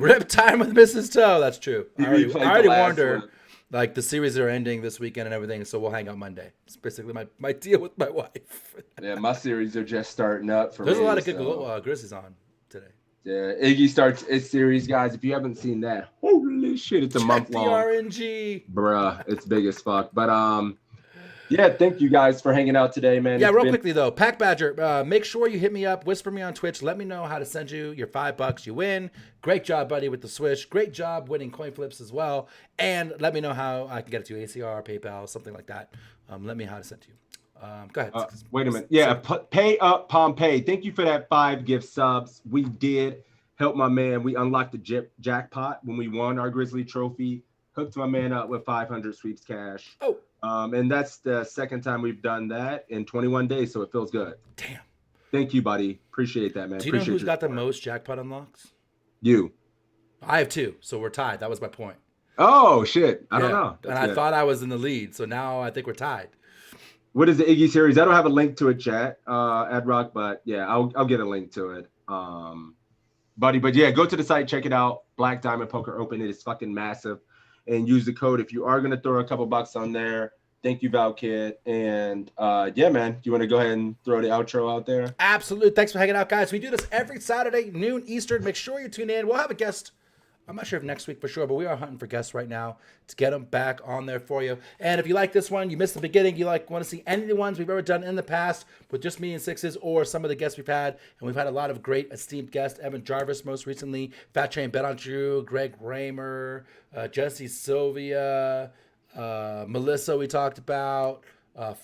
Rip time with Mrs. Toe. That's true. I We played the already last warned her. one. Like, the series are ending this weekend and everything, so we'll hang out Monday. It's basically my deal with my wife. Yeah, my series are just starting up for There's me. a lot of good so. Grizzlies on today. Yeah, Iggy starts its series, guys. If you haven't seen that, holy shit, it's a month Check the long. RNG. Bruh, it's big as fuck. But yeah, thank you guys for hanging out today, man. Yeah, It's real been- quickly though, Pack Badger, make sure you hit me up, whisper me on Twitch, let me know how to send you your $5. You win. Great job, buddy, with the Swish. Great job winning coin flips as well. And let me know how I can get it to you, ACR, PayPal, something like that. Let me know how to send to you. Go ahead. Wait a minute. Yeah, pay up Pompeii. Thank you for that 5 gift subs. We did help my man. We unlocked the jackpot when we won our Grizzly trophy. Hooked my man up with 500 sweeps cash. Oh. And that's the second time we've done that in 21 days, so it feels good. Damn. Thank you, buddy. Appreciate that, man. Do you know Appreciate who's your got the support. most jackpot unlocks? You. I have 2, so we're tied. That was my point. Oh, shit. I don't Yeah. know. And I thought I was in the lead, so now I think we're tied. What is the Iggy series? I don't have a link to it, chat, Adrock, but yeah, I'll get a link to it. Buddy, but yeah, go to the site, check it out. Black Diamond Poker Open. It is fucking massive. And use the code if you are going to throw a couple bucks on there. Thank you, Val Kid. And yeah, man, do you want to go ahead and throw the outro out there? Absolutely. Thanks for hanging out, guys. We do this every Saturday, noon Eastern. Make sure you tune in. We'll have a guest. I'm not sure if next week for sure, but we are hunting for guests right now to get them back on there for you. And if you like this one, you missed the beginning, you want to see any of the ones we've ever done in the past with just me and sixes or some of the guests we've had, and we've had a lot of great esteemed guests. Evan Jarvis most recently, Fat Chain Bet on Drew, Greg Raymer, Jesse Sylvia, Melissa we talked about,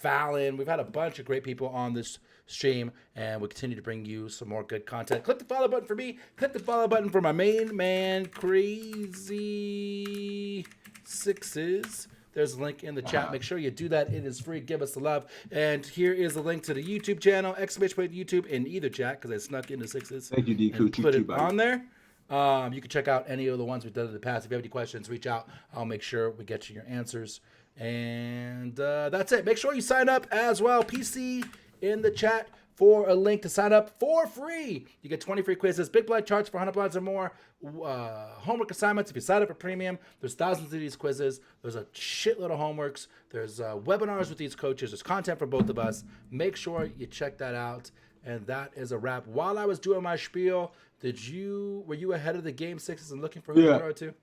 Fallon. We've had a bunch of great people on this stream, and we'll continue to bring you some more good content. Click the follow button for me. Click the follow button for my main man, Crazy Sixes. There's a link in the chat. Make sure you do that. It is free. Give us the love. And here is the link to the YouTube channel, exclamation point YouTube in either chat because I snuck into sixes. Thank you, D. And Coochie, put it buddy. on there. You can check out any of the ones we've done in the past. If you have any questions, reach out. I'll make sure we get you your answers. And that's it. Make sure you sign up as well. PC in the chat for a link to sign up for free. You get 20 free quizzes, big blind charts for 100 blinds or more, homework assignments. If you sign up for premium, there's thousands of these quizzes. There's a shitload of homeworks. There's webinars with these coaches. There's content for both of us. Make sure you check that out. And that is a wrap. While I was doing my spiel, were you ahead of the game sixes and looking for who to throw it to?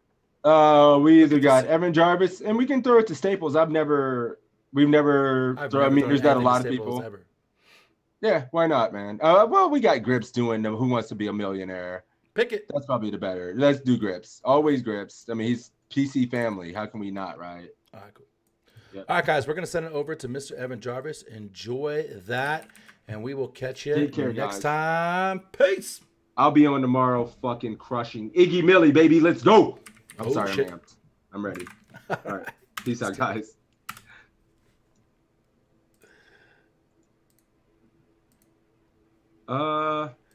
We either got Evan Jarvis, and we can throw it to Staples. We've never thrown. I mean, there's not a lot of people. Ever. Yeah, why not, man? Well, we got Grips doing Who Wants to Be a Millionaire. Pick it. That's probably the better. Let's do Grips. Always Grips. I mean, he's PC family. How can we not, right? All right, cool. Yep. All right, guys, we're going to send it over to Mr. Evan Jarvis. Enjoy that, and we will catch you Take care, next guys. time. Peace. I'll be on tomorrow fucking crushing Iggy Millie, baby. Let's go. I'm sorry, shit. I'm amped. I'm ready. All right. Peace out, guys.